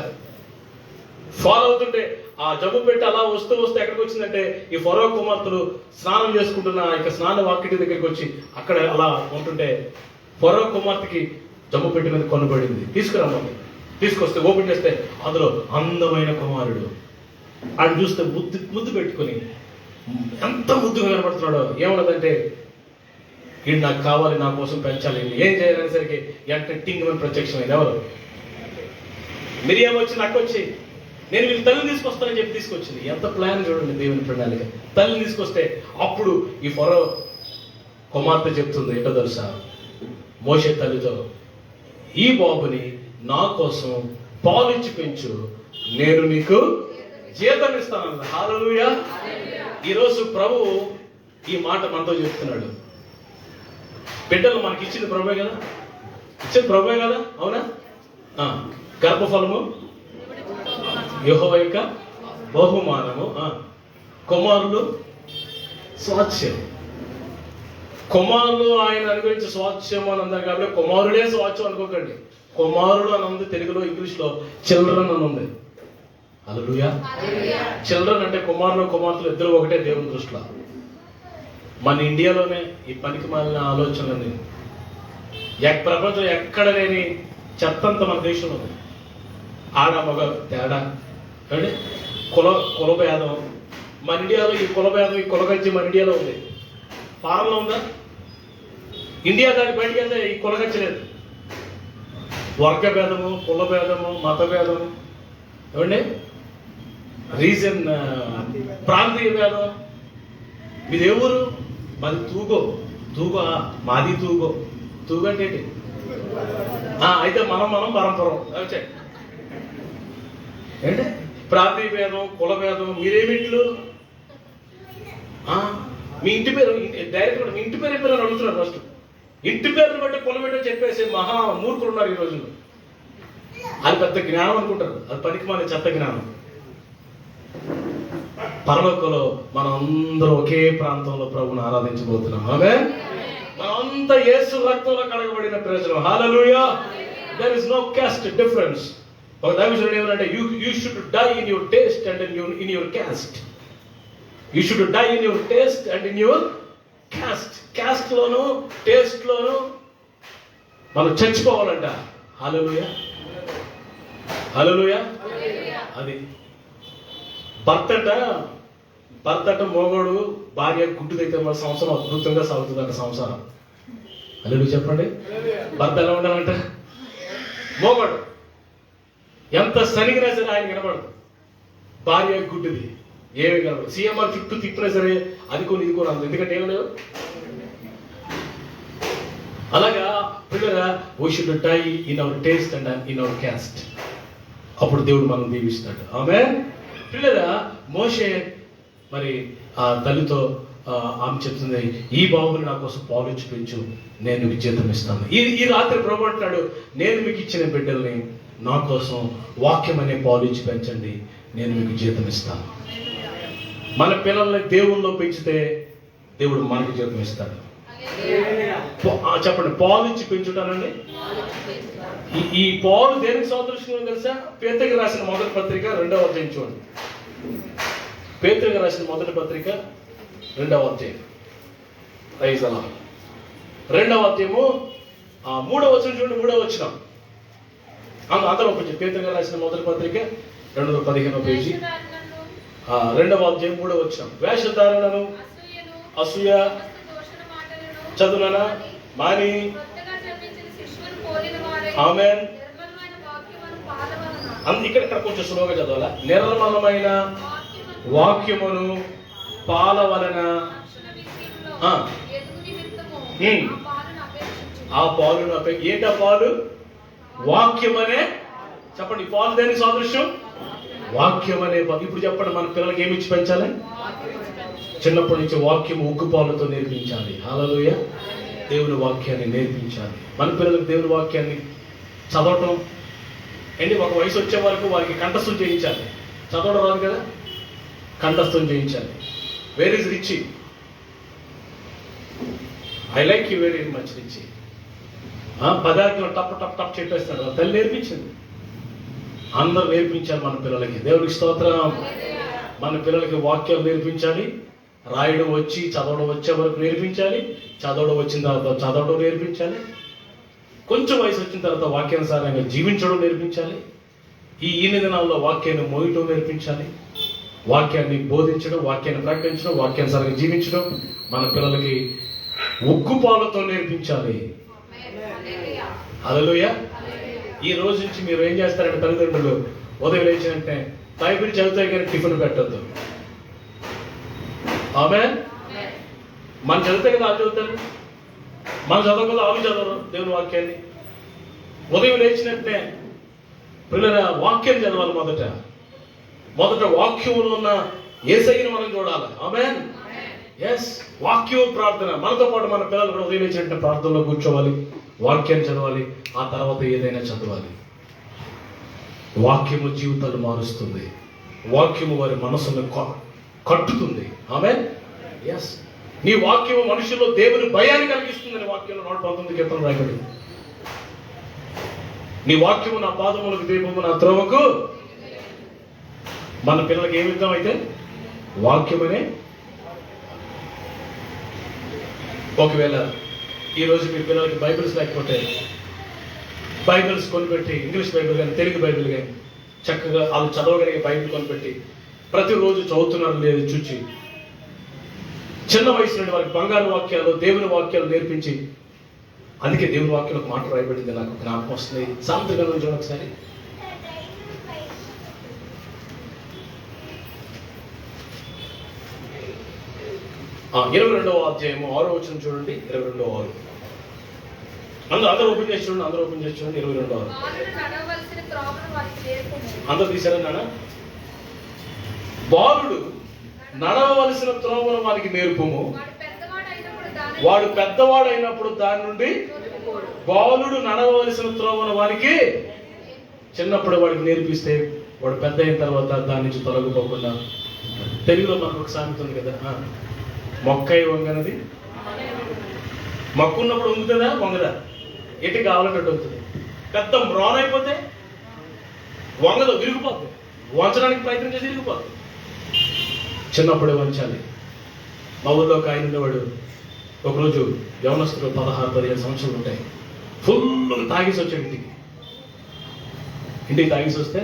ఫాలో అవుతుంటే ఆ జబ్బు పెట్టి అలా వస్తూ ఎక్కడికి వచ్చిందంటే, ఈ ఫరో కుమార్తెలు స్నానం చేసుకుంటున్న స్నాన వాకిటి దగ్గరికి వచ్చి అక్కడ అలా ఉంటుంటే ఫరో కుమార్తెకి జబ్బు పెట్టి మీద కొనబడింది. తీసుకురమ్మంది. తీసుకొస్తే ఓపెన్ చేస్తే అందులో అందమైన కుమారుడు. ఆయన చూస్తే ముద్దు పెట్టుకుని ఎంత ముద్దుగా కనబడుతున్నాడో. ఏమన్నదంటే, ఇది నాకు కావాలి, నా కోసం పెంచాలి, ఏం చేయాలనేసరికి ఎంత టింగ్ ప్రత్యక్షమైంది. ఎవరు? మిరియాం వచ్చి నాకు వచ్చి నేను వీళ్ళు తల్లిని తీసుకొస్తానని చెప్పి తీసుకొచ్చింది. ఎంత ప్లాన్ చూడండి దేవుని ప్రణాళిక. తల్లిని తీసుకొస్తే అప్పుడు ఈ ఫరో కుమార్తె చెప్తుంది ఏంటో తెలుసా? మోషే తల్లితో, ఈ బాబుని నా కోసం పాలించి పెంచు, నేను నీకు జీతం ఇస్తాను. హల్లెలూయా. ఈరోజు ప్రభు ఈ మాట మనతో చెప్తున్నాడు. బిడ్డలు మనకి ఇచ్చింది ప్రభువే కదా, ఇచ్చింది ప్రభువే కదా, అవునా? గర్భఫలము యెహోవా యొక్క బహుమానము, కుమారులు స్వాస్థ్యం. కుమారులు ఆయన అనుగురించి స్వాస్థ్యం అని అన్నారు కాబట్టి కుమారుడే స్వాస్థ్యం అనుకోకండి. కుమారుడు అని ఉంది తెలుగులో, ఇంగ్లీష్లో చిల్డ్రన్ అని ఉంది. హల్లెలూయా. చిల్డ్రన్ అంటే కుమారులు కుమార్తెలు ఇద్దరు ఒకటే దేవుని దృష్టిలో. మన ఇండియాలోనే ఈ పనికి మాలిన ఆలోచనలని ప్రపంచం ఎక్కడ లేని చెత్తంత మన దేశంలో ఉంది. ఆడ మగ తేడా అంటే కుల భేదం. మన ఇండియాలో ఈ కుల భేదం, ఈ కులగచ్చి మన ఇండియాలో ఉంది. ఫారంలో ఉందా? ఇండియా దాటి బయటికి వెళ్తే ఈ కులగచ్చి లేదు. వర్గ భేదము, కుల భేదము, మత భేదము, ఏమండి రీజన్, ప్రాంతీయ భేదం. మీది ఏ ఊరు? మాది తూగో. మాది తూగో అంటే ఏంటి? అయితే మనం పరంపరం వచ్చాయి ఏంటి? ప్రాంతీయ భేదం, కుల భేదం. మీరేమిట్లు? మీ ఇంటి పేరు డైరెక్ట్ మీ ఇంటి పేరు ఏం పేరు అని అడుగుతున్నారు. ఫస్ట్ ఇంటి పేరుని బట్టి కులం ఏంటో చెప్పేసి మహా మూర్ఖులు ఉన్నారు ఈ రోజుల్లో. అది పెద్ద జ్ఞానం అనుకుంటారు. అది పనికి మన చెత్త జ్ఞానం. పరలోకంలో మనం అందరూ ఒకే ప్రాంతంలో ప్రభువుని ఆరాధించబోతున్నాం. ఆమేన్. మనంతా యేసు రక్తంలో కడగబడిన ప్రజలు. హల్లెలూయా. There is no caste difference. ఒక దైవజనుడు ఏమంటే you should die in your taste and in your caste. You should die in your taste and in your caste. Caste లోను టేస్ట్ లోను మనం చచ్చిపోవాలంట. హల్లెలూయా. హల్లెలూయా. అది భర్త అంట మోగోడు భార్య గుడ్డుదైతే మన సంవత్సరం అద్భుతంగా సాగుతుందంట సంసారం. హల్లెలూయా చెప్పండి. భర్త ఎలా ఉండాలంట? మోగోడు ఎంత సరిగినా సరే ఆయన వినపడదు. భార్య గుడ్డుది ఏమి కనపడదు. సీఎంఆర్ చుట్టూ తిప్పినా సరే అది కొన్ని ఇది కూడా. ఎందుకంటే ఏమి లేవు. అలాగా పిల్లరా we should die in our taste and in our caste. అప్పుడు దేవుడు మనం దీవిస్తాడు. ఆమేన్. పిల్లరా మోషే మరి ఆ తల్లితో ఆమె చెప్తుంది, ఈ బాబుని నా కోసం పాలించి పెంచు, నేను మీకు జీతం ఇస్తాను. ఈ రాత్రి ప్రభు అంటాడు, నేను మీకు ఇచ్చిన బిడ్డల్ని నా కోసం వాక్యం అనే పాలించి పెంచండి, నేను మీకు జీతం ఇస్తాను. మన పిల్లల్ని దేవుల్లో పెంచితే దేవుడు మనకి జీతం ఇస్తాడు. చెప్పండి, పాలించి పెంచుతానండి. ఈ పాలు దేనికి సాదృశ్యం తెలుసా? పేతురుకి రాసిన మొదటి పత్రిక 2వ అధ్యాయం చూడండి. పేతురుకి రాసిన మొదటి పత్రిక 2వ అధ్యాయం. ప్రైజ్ అలా 2వ అధ్యాయము 3వ వచనం చూడండి. 3వ వచనం అందరూ కొంచెం. పేతురుకి రాసిన మొదటి పత్రిక 215వ పేజీ 2వ అధ్యాయం 3వ వచనం. వేషధారణను, అసూయ, చదువులన మాని. ఆమేన్. ఇక్కడ కొంచెం సులువుగా చదవాలా. నిర్మలమైన వాక్యమును పాల వలన ఆ పాలును ఏంటి? ఆ పాలు వాక్యం అనే. చెప్పండి, పాలు దేని సాదృశ్యం? వాక్యం అనే పాలు. ఇప్పుడు చెప్పండి, మన పిల్లలకి ఏమి ఇచ్చి పెంచాలి? చిన్నప్పటి నుంచి వాక్యం ఉగ్గు పాలతో నేర్పించాలి. హల్లెలూయా. దేవుని వాక్యాన్ని నేర్పించాలి. మన పిల్లలకు దేవుని వాక్యాన్ని చదవటం ఏంటి? ఒక వయసు వచ్చే వరకు వారికి కంఠస్థం చేయించాలి. చదవడం రాదు కదా, కంఠస్థం చేయించాలి. Where is Richie? I like you very much Richie. పదార్థం టప్ టప్ టప్ చెప్పేస్తాడు. తల్లి నేర్పించింది. అందరూ నేర్పించాలి మన పిల్లలకి. దేవుడికి స్తోత్రం. మన పిల్లలకి వాక్యాలు నేర్పించాలి. రాయడం వచ్చి చదవడం వచ్చే వరకు నేర్పించాలి. చదవడం వచ్చిన తర్వాత చదవడం నేర్పించాలి. కొంచెం వయసు వచ్చిన తర్వాత వాక్యానుసారంగా జీవించడం నేర్పించాలి. ఈ దినాల్లో వాక్యాన్ని మోయటం నేర్పించాలి. వాక్యాన్ని బోధించడం, వాక్యాన్ని ప్రకటించడం, వాక్యానుసారంగా జీవించడం మన పిల్లలకి ఉగ్గు పాలతో నేర్పించాలి. హల్లెలూయా. ఈ రోజు నుంచి మీరు ఏం చేస్తారంటే తల్లిదండ్రులు ఉదయం లేచినంటే బైబిల్ చదువుతాయి కానీ టిఫిన్ పెట్టద్దు. ఆమేన్. మనం చదివితే కదా వాళ్ళు చదువుతారు. మనం చదవకపోతే వాళ్ళు చదవరు దేవుని వాక్యాన్ని. ఉదయం లేచినట్టే పిల్లల వాక్యం చదవాలి. మొదట వాక్యంలో ఉన్న యేసయ్యను మనం చూడాలి. ఆమేన్. ఎస్, వాక్యం ప్రార్థన. మనతో పాటు మన పిల్లలు కూడా ఉదయం లేచినట్టే ప్రార్థనలో కూర్చోవాలి, వాక్యాన్ని చదవాలి, ఆ తర్వాత ఏదైనా చదవాలి. వాక్యము జీవితాలు మారుస్తుంది. వాక్యము వారి మనసును కట్టుతుంది. ఆమేన్. ఎస్, నీ వాక్యము మనుషుల్లో దేవుని భయాన్ని కలిగిస్తుందని వాక్యంలో 119 కీర్తన రాయబడింది. నీ వాక్యము నా పాదములకు దీపము, నా త్రోవకు. మన పిల్లలకి ఏమి ఇద్దాం అయితే వాక్యమనే. ఒకవేళ ఈరోజు మీ పిల్లలకి బైబిల్స్ లేకపోతే బైబిల్స్ కొనిపెట్టి, ఇంగ్లీష్ బైబిల్ కానీ తెలుగు బైబిల్ కానీ చక్కగా వాళ్ళు చదవగలిగే బైబిల్ కొనిపెట్టి ప్రతిరోజు చదువుతున్నారు లేదు చూచి చిన్న వయసు నుండి వారికి బంగారు వాక్యాలు, దేవుని వాక్యాలు నేర్పించి, అందుకే దేవుని వాక్యం ఒక మాట రాయబడింది, నాకు జ్ఞాపకం వస్తుంది. సామెతల గ్రంథం చూడండి ఒకసారి. ఆ 22వ అధ్యాయము 6వ వచనం చూడండి. 22:6 అందరూ ఓపెన్ చేసి చూడండి. 22:6 బాలుడు నడవవలసిన త్రోవను వారికి నేర్పుము. అందరూ తీశారా నాన్న? బాలుడు నడవవలసిన త్రోవను వారికి నేర్పుము, వాడు పెద్దవాడైనప్పుడు దాని నుండి బాలుడు నడవవలసిన త్రోవను వారికి చిన్నప్పుడు వాడికి నేర్పిస్తే వాడు పెద్ద అయిన తర్వాత దాని నుంచి తొలగిపోకుండా. తెలుగులో మనకు ఒక సామెత ఉంది కదా, మొక్కై వంగనది. మొక్క ఉన్నప్పుడు వంగుతుందా వంగదా? ఎటు కావాలంటే వంగుతుంది. పెద్ద మ్రాన్ అయిపోతే వంగదు, విరిగిపోతుంది. వంచడానికి ప్రయత్నం చేసి విరిగిపోతుంది. చిన్నప్పుడే వంచాలి. మా ఊళ్ళో ఒక ఆయన ఉండేవాడు. ఒకరోజు యవనస్తులు 16-17 సంవత్సరాలు ఉంటాయి. ఫుల్ తాగేసి వచ్చాడు ఇంటికి తాగేసి వస్తే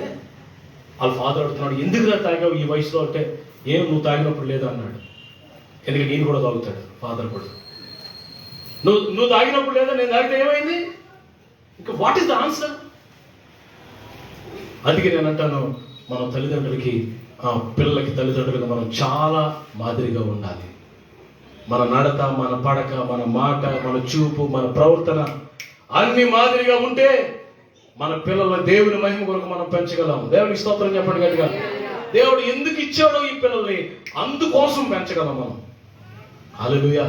వాళ్ళ ఫాదర్ అడుగుతున్నాడు, ఎందుకురా తాగావు ఈ వయసులో అంటే, ఏం నువ్వు తాగినప్పుడు లేదా అన్నాడు. ఎందుకంటే నేను కూడా తాగుతాడు ఫాదర్ కూడా. నువ్వు తాగినప్పుడు లేదా, నేను తాగితే ఏమైంది? ఇంకా వాట్ ఈస్ ద ఆన్సర్? అందుకే నేను అంటాను, మన తల్లిదండ్రులకి పిల్లలకి తల్లిదండ్రులుగా మనం చాలా మాదిరిగా ఉండాలి. మన నడత, మన పడక, మన మాట, మన చూపు, మన ప్రవర్తన అన్ని మాదిరిగా ఉంటే మన పిల్లల దేవుని మహిమ కొరకు మనం పెంచగలం. దేవునికి స్తోత్రం చెప్పండి గట్టిగా. దేవుడు ఎందుకు ఇచ్చాడో ఈ పిల్లల్ని అందుకోసం పెంచగలం మనం. హల్లెలూయా.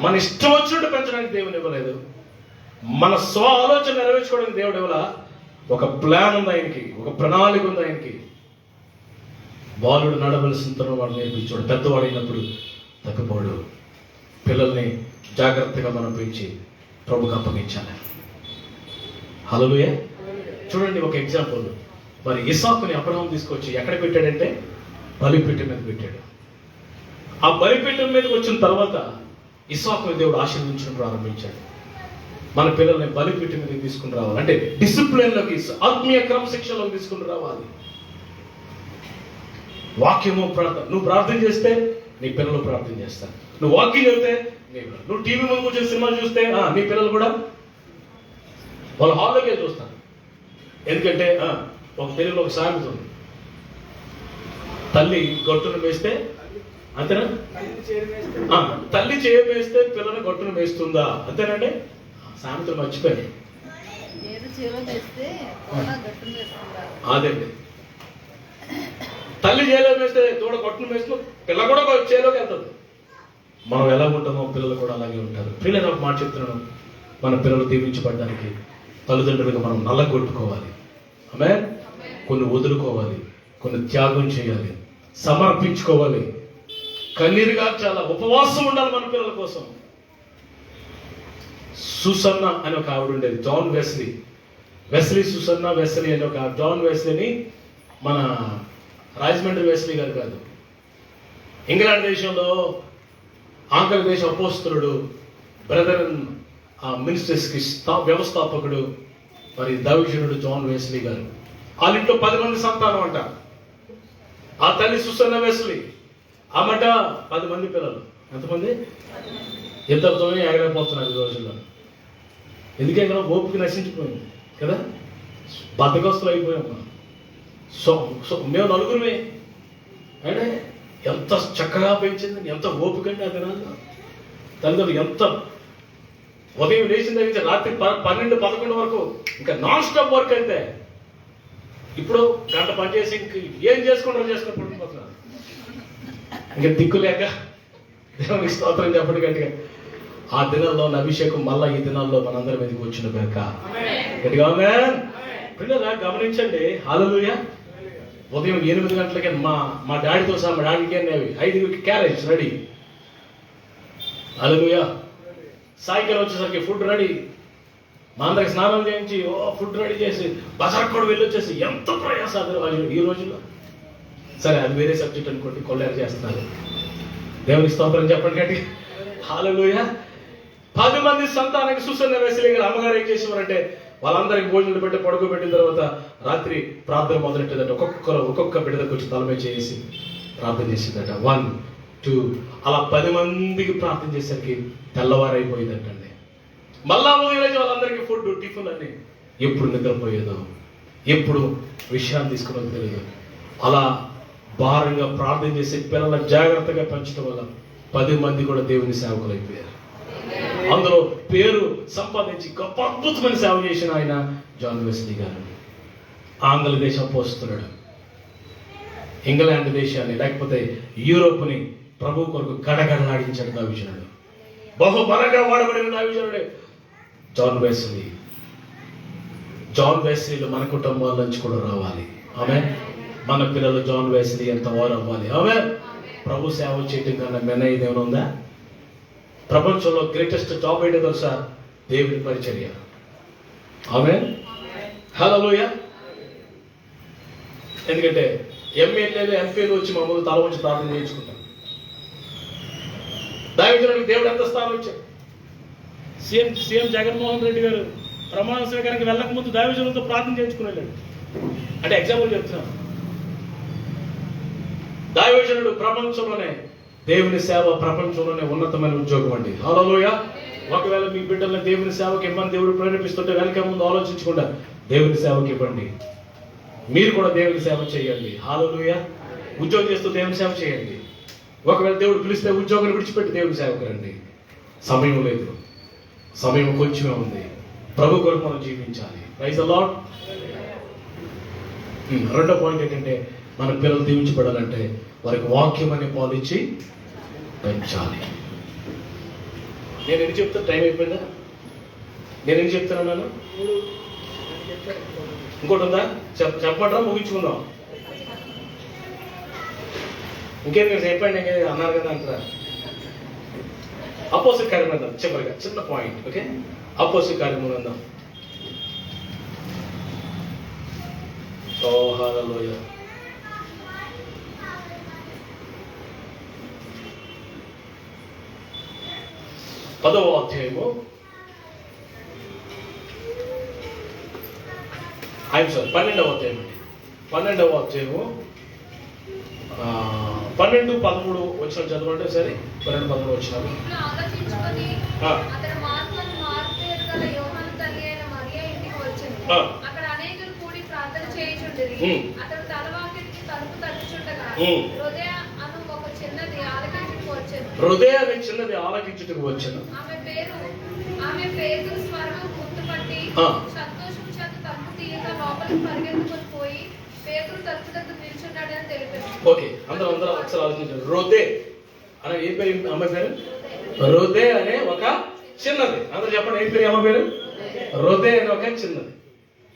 మన ఇష్టం వచ్చినట్టు పెంచడానికి దేవుని ఇవ్వలేదు. మన స్వ ఆలోచన నెరవేర్చుకోవడానికి దేవుడు ఇవ్వలా. ఒక ప్లాన్ ఉంది ఆయనకి, ఒక ప్రణాళిక ఉంది ఆయనకి. బాలుడు నడవలసిన తను వాడు నేర్పించాడు, పెద్దవాడైనప్పుడు తగ్గిపోడు. పిల్లల్ని జాగ్రత్తగా మనం పెంచి ప్రభుకి అప్పగించాలి. హల్లెలూయా. చూడండి ఒక ఎగ్జాంపుల్. మరి ఇస్సాకుని అబ్రహాం తీసుకొచ్చి ఎక్కడ పెట్టాడంటే బలిపీఠం మీద పెట్టాడు. ఆ బలిపీఠం మీదకి వచ్చిన తర్వాత ఇస్సాకుని దేవుడు ఆశీర్వదించడం ప్రారంభించాడు. మన పిల్లల్ని బలిపీఠం మీద తీసుకుని రావాలి అంటే డిసిప్లిన్లోకి, ఆత్మీయ క్రమశిక్షణలోకి తీసుకుని రావాలి. వాక్యము ప్రార్థన. నువ్వు ప్రార్థన చేస్తే నీ పిల్లలు ప్రార్థన చేస్తారు. నువ్వు వాక్యం చదివితే నువ్వు టీవీ ముందు కూర్చొని సినిమా చూస్తే నీ పిల్లలు కూడా వాళ్ళ హాల్లోకే చూస్తారు. ఎందుకంటే ఒక తెలుగులో ఒక సామెత ఉంది, తల్లి గొట్టును వేస్తే అంతేనా, తల్లి చేయమేస్తే పిల్లలు గొట్టును వేస్తుందా, అంతేనండి? సామెతలు మర్చిపోయాయి. అదండి, తల్లి చేలో వేస్తే దూడ గొట్టును వేస్తూ పిల్ల కూడా చేలోకి వెళ్తుంది. మనం ఎలా ఉంటామో పిల్లలు కూడా అలాగే ఉంటారు. పిల్లలు ఒక మాట చెప్తున్నాను, మన పిల్లలు దీవించబడడానికి తల్లిదండ్రులుగా మనం నల్లగొట్టుకోవాలి. ఆమేన్. కొన్ని వదులుకోవాలి, కొన్ని త్యాగం చేయాలి, సమర్పించుకోవాలి, కన్నీరుగా చాలా ఉపవాసం ఉండాలి మన పిల్లల కోసం. సుసన్న అని ఒక ఆవిడ ఉండేది, జాన్ వెస్లీ సుసన్న వెస్లీ అని ఒక జాన్ వెస్లీని మన రాజమండ్రి వెస్లీ గారు కాదు, ఇంగ్లాండ్ దేశంలో ఆంగ్ల దేశ అపోస్తలుడు, బ్రదర్ మినిస్టర్స్కి వ్యవస్థాపకుడు, మరి దైవజనుడు జాన్ వెస్లీ గారు. వాళ్ళ ఇంట్లో 10 మంది సంతానం అంట. ఆ తల్లి సుసన్న వెస్లీ, ఆమెట 10 మంది పిల్లలు. ఎంతమంది? ఇద్దరితోనే ఎగరైపోతున్నారు ఈ రోజుల్లో. ఎందుకే కదా, ఓపిక నశించిపోయింది కదా, బద్దగస్తులు అయిపోయాం మనం. మేము నలుగురమే అంటే ఎంత చక్కగా పెంచింది, ఎంత ఓపిక అండి. ఆ దినాల్లో తల్లిదండ్రులు ఎంత ఉదయం లేచిన దగ్గర నుంచి రాత్రి 12-11 వరకు ఇంకా నాన్ స్టాప్ వర్క్ అయితే. ఇప్పుడు గంట పనిచేసి ఇంక ఏం చేసుకుంటారో చేసుకుని పడిపోతున్నారు. ఇంకా దిక్కు లేక దేవునికి స్తోత్రం చెప్పండి గట్టిగా. ఆ దినాల్లో అభిషేకం మళ్ళా ఈ దినాల్లో మనందరి మీదకి వచ్చిన కనుక గట్టిగా పిల్లలా గమనించండి. హల్లెలూయా. ఉదయం 8 గంటలకే మా డాడీతో సహా, మా డాడీకి 5కి క్యారేజ్ రెడీ. హల్లెలూయా. సాయంకాలం వచ్చేసరికి ఫుడ్ రెడీ, మా అందరికి స్నానం చేయించి ఫుడ్ రెడీ చేసి బజార్ కూడా వెళ్ళి వచ్చేసి ఎంత ప్రయాసం ఈ రోజుల్లో. సరే అది వేరే సబ్జెక్ట్ అనుకోండి, కొల్లేరు చేస్తున్నారు. దేవునికి స్తోత్రం చెప్పండి గట్టి. హల్లెలూయా. 10 మంది సంతానానికి సుసన్న వేసలి గారు అమ్మగారు ఏం చేసేవారంటే వాళ్ళందరికి భోజనం పెట్టి పడుకోబెట్టిన తర్వాత రాత్రి ప్రార్థన మొదలెట్టేదట. ఒక్కొక్క బిడ్డ దగ్గర వచ్చి తల మీద చేసి ప్రార్థన చేసేదట. 1, 2 అలా 10 మందికి ప్రార్థన చేసరికి తెల్లవారైపోయిందటండి. మళ్ళా ఉదయం వాళ్ళందరికీ ఫుడ్, టిఫిన్ అన్ని. ఎప్పుడు నిద్రపోయేదో, ఎప్పుడు విషయాన్ని తీసుకున్నది తెలియదు. అలా భారంగా ప్రార్థన చేసి పిల్లల జాగ్రత్తగా పెంచడం వల్ల 10 మంది కూడా దేవుని సేవకులు అయిపోయారు. అందులో పేరు సంపాదించి గొప్ప అద్భుతమైన సేవ చేసిన ఆయన జాన్ వెస్లీ గారు. ఆంగ్ల దేశం పోస్తున్నాడు, ఇంగ్లాండ్ దేశాన్ని లేకపోతే యూరోప్ని ప్రభు కొరకు గడగడలాడించాడు దావిజనుడు. బహుబలంగా వాడబడిన దావిజనుడే జాన్ వెస్లీ. జాన్ వెస్లీలు మన కుటుంబాల నుంచి కూడా రావాలి. ఆమె మన పిల్లలు జాన్ వెస్లీ ఎంత వారు అవ్వాలి. ఆమె ప్రభు సేవ చేయటం కన్నా మెనైన ఏమైనా ఉందా? ప్రపంచంలో గ్రేటెస్ట్ జాబ్ ఏంటో తెలుసా? దేవుని పరిచర్య. ఆమె హల్లెలూయా. ఎందుకంటే ఎమ్మెల్యేలు, ఎంపీలు వచ్చి మమ్మల్ని తల వచ్చి ప్రార్థన చేయించుకుంటారు. దైవజనుడికి దేవుడు ఎంత స్థానం ఇచ్చాడు? సీఎం జగన్మోహన్ రెడ్డి గారు ప్రమాణ స్వీకారానికి వెళ్ళక ముందు దైవజనులతో ప్రార్థన చేయించుకుని అంటే ఎగ్జాంపుల్ చెప్తున్నాను. దైవజనుడు ప్రపంచంలోనే, దేవుని సేవ ప్రపంచంలోనే ఉన్నతమైన ఉద్యోగం అండి. హల్లెలూయా. ఒకవేళ మీ బిడ్డల్ని దేవుని సేవకి ఇవ్వని దేవుడు ప్రేరేపిస్తుంటే వెనక ముందు ఆలోచించకుండా దేవుని సేవకి ఇవ్వండి. మీరు కూడా దేవుని సేవ చేయండి. హల్లెలూయా. ఉద్యోగం చేస్తూ దేవుని సేవ చేయండి. ఒకవేళ దేవుడు పిలిస్తే ఉద్యోగాన్ని విడిచిపెట్టి దేవుని సేవకు రండి. సమయం లేదు, సమయం కొంచెమే ఉంది. ప్రభు కొరకు మనం జీవించాలి. Praise the Lord. రెండో పాయింట్ ఏంటంటే మన పిల్లలు దీవించబడాలంటే వారికి వాక్యం అనే పాలు ఇచ్చి పెంచాలి. నేను ఎందుకు చెప్తాను? టైం అయిపోయిందా? నేను ఎందుకు చెప్తున్నాను? ఇంకోటి ఉందా? చెప్పమంటారా? ముగించుకుందాం. ఇంకేం మీరు చెప్పండి. అన్నారు కదా అంటారా? అపోజిట్ కార్యం అందాం చివరిగా, చిన్న పాయింట్. ఓకే, అపోజిట్ కార్యం అందాం. ఓ హల్లెలూయా. పదవ అధ్యాయము, సారీ 12వ అధ్యాయం అండి. 12వ అధ్యాయము 12, 13 వచ్చిన చదవండి. సరే, 12, 13 వచ్చినారు. ఆలోచించుకొని అతడు మార్కులను మారుపేరు గల యోహాను తల్లి అయిన మరియా ఇంటికి వచ్చెను. అక్కడ అనేకులు కూడి ప్రార్థన చేయుచుండిరి. అతడు తలవాకిలికి తలుపు తట్టుచుండగా హృదయ అను ఒక చిన్నది ఆలకించుటకు వచ్చెను. హృదయ అనే చిన్నది ఆలకించుటకు వచ్చెను. ఆమె పేతురు స్వరము గుర్తుపట్టి సంతోషం చేత తలుపు తీయగా లోపలికి పరిగెత్తుకొని పోయి పేతురు తలుపు దగ్గర నిల్చున్నాడని తెలిపారు. ఓకే, అందరూ ఒకసారి ఆలోచించారు. రోదే అనే ఏ పేరు? అమ్మ పేరు రోదే అనే ఒక చిన్నది. అందరూ చెప్పండి, ఏ పేరు? అమ్మ పేరు రోదే అనే ఒక చిన్నది.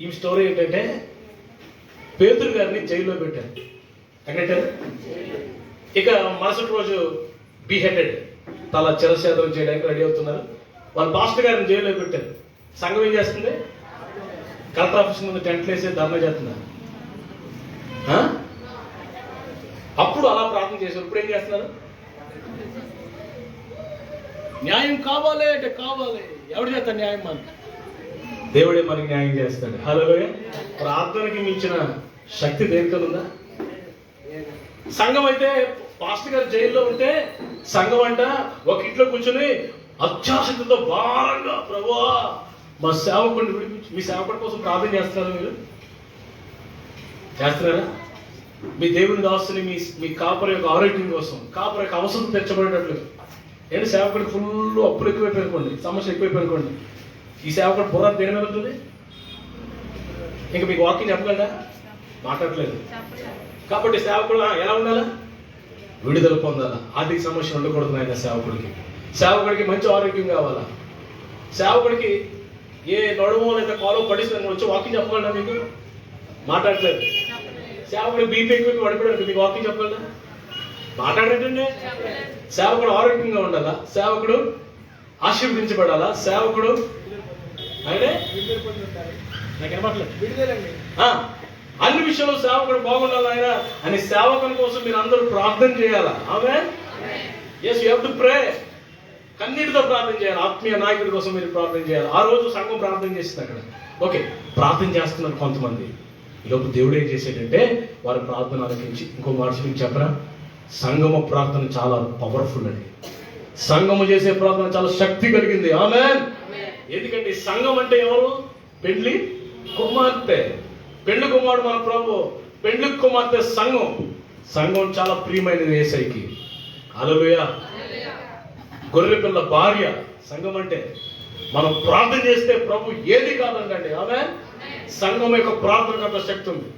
ఈ స్టోరీ ఏంటంటే పేతురు గారిని జైల్లో పెట్టారు. ఎక్కడంటారు? ఇక మరుసటి రోజు బిహెడెడ్, తల చిరసేదం చేయడానికి రెడీ అవుతున్నారు. వాళ్ళ పాస్టర్ గారిని జైల్లో పెట్టారు. సంఘం ఏం చేస్తుంది? కలెక్టర్ ఆఫీస్ ముందు టెంట్లు వేసి ధర్నా చేస్తున్నారు. అప్పుడు అలా ప్రార్థన చేశారు. ఇప్పుడు ఏం చేస్తున్నారు? న్యాయం కావాలి అంటే కావాలి. ఎవడు చేస్తాడు న్యాయం? మనకి దేవుడే మనకి న్యాయం చేస్తాడు. హల్లెలూయా. ప్రార్థనకి మించిన శక్తి దేనికనుందా? సంఘం అయితే పాస్టర్ గారు జైల్లో ఉంటే సంఘం అంట ఒక ఇంట్లో కూర్చొని అత్యాశక్తితో భారంగా, ప్రభువా మా సేవకుడిని విడిపించి, మీ సేవకుడి కోసం ప్రార్థన చేస్తున్నారా? మీరు చేస్తున్నారా? మీ దేవుని దాస్తుని, మీ కాపరి యొక్క ఆరోగ్యం కోసం, కాపరి యొక్క అవసరం తెచ్చబడేటట్లు. ఏంటి సేవకుడికి ఫుల్ అప్పులు ఎక్కువైపోయినుకోండి, సమస్య ఎక్కువైపోయినుకోండి, ఈ సేవకుడు బుర్ర దేని మీద ఉంటుంది? ఇంకా మీకు వాక్యం చెప్పగలరా? మాట్లాడలేదు. కాబట్టి సేవకుడు ఎలా ఉండాలా? విడుదల పొందాలా. ఆర్థిక సమస్య ఉండకూడదు ఆయన సేవకుడికి. సేవకుడికి మంచి ఆరోగ్యం కావాలా. సేవకుడికి ఏ నడుమో లేదా కాలో పడిస్తే వచ్చి వాక్యం చెప్పగలరా? మీకు మాట్లాడలేదు. సేవకుడు బీపీ ఎక్కువ పడిపోయాడు, మీకు వాక్యం చెప్పగలరా? మాట్లాడేటండి. సేవకుడు ఆరోగ్యంగా ఉండాలా, సేవకుడు ఆశీర్వదించబడాలా, సేవకుడు అంటే నాకు వినపట్లేదు. అన్ని విషయంలో సేవకుడు బాగుండాలి ఆయన అని సేవకుని కోసం మీరు అందరూ ప్రార్థన చేయాలా? ఆమేన్. yes you have to pray. కన్నీటితో ప్రార్థన చేయాలి. ఆత్మీయ నాయకుడి కోసం మీరు ప్రార్థన చేయాలి. ఆ రోజు సంఘం ప్రార్థన చేస్తుంది అక్కడ. ఓకే, ప్రార్థన చేస్తున్నారు కొంతమంది. ఈలోపు దేవుడు ఏం చేసేటంటే వారి ప్రార్థన ఆలకించి, ఇంకో మాట మీకు చెప్పరా, సంఘము ప్రార్థన చాలా పవర్ఫుల్ అండి. సంఘము చేసే ప్రార్థన చాలా శక్తి కలిగింది. ఆమేన్. ఎందుకంటే సంఘం అంటే ఎవరు? పెండ్లి కుమార్తె. పెండ్లి కుమారుడు మన ప్రభు, పెండ్లి కుమార్తె సంఘం. సంఘం చాలా ప్రియమైనది యేసయ్యకి. హల్లెలూయా. గొర్రె పిల్ల భార్య సంఘం అంటే. మనం ప్రార్థన చేస్తే ప్రభు ఏది కాదండి. ఆమేన్. సంఘం యొక్క ప్రార్థనకు అంత శక్తి ఉంది.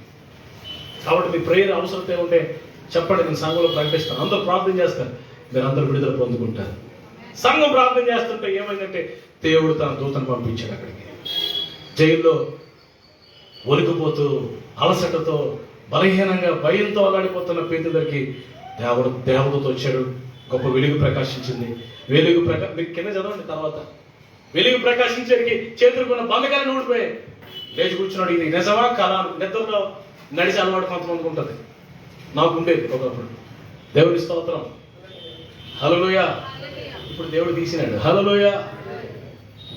కాబట్టి మీ ప్రేయర్ అవసరత ఉంటే చెప్పండి, నేను సంఘంలో ప్రకటిస్తాను. అందరూ ప్రార్థన చేస్తారు, మీరు అందరూ విడుదల పొందుకుంటారు. సంఘం ప్రార్థన చేస్తుంటే ఏమైందంటే దేవుడు తన దూతను పంపించాడు అక్కడికి. జైల్లో ఒలికిపోతూ అలసటతో బలహీనంగా భయంతో అలాడిపోతున్న పేతురు దగ్గరికి దేవుడితో వచ్చాడు. గొప్ప వెలుగు ప్రకాశించింది. వెలుగు మీకు కింద చదవండి తర్వాత. వెలుగు ప్రకాశించడానికి చేతులుకున్న బంధకాలను ఊడిపోయాయి. లేచి కూర్చున్నాడు. ఇది నిజమా కళ? నిద్రలో నడిచి అలవాటు కొంతమందికి ఉంటుంది. నాకు ఉండేది ఒకప్పుడు. దేవుడి స్తోత్రం. హల్లెలూయా. ఇప్పుడు దేవుడు తీసినాడు. హల్లెలూయా.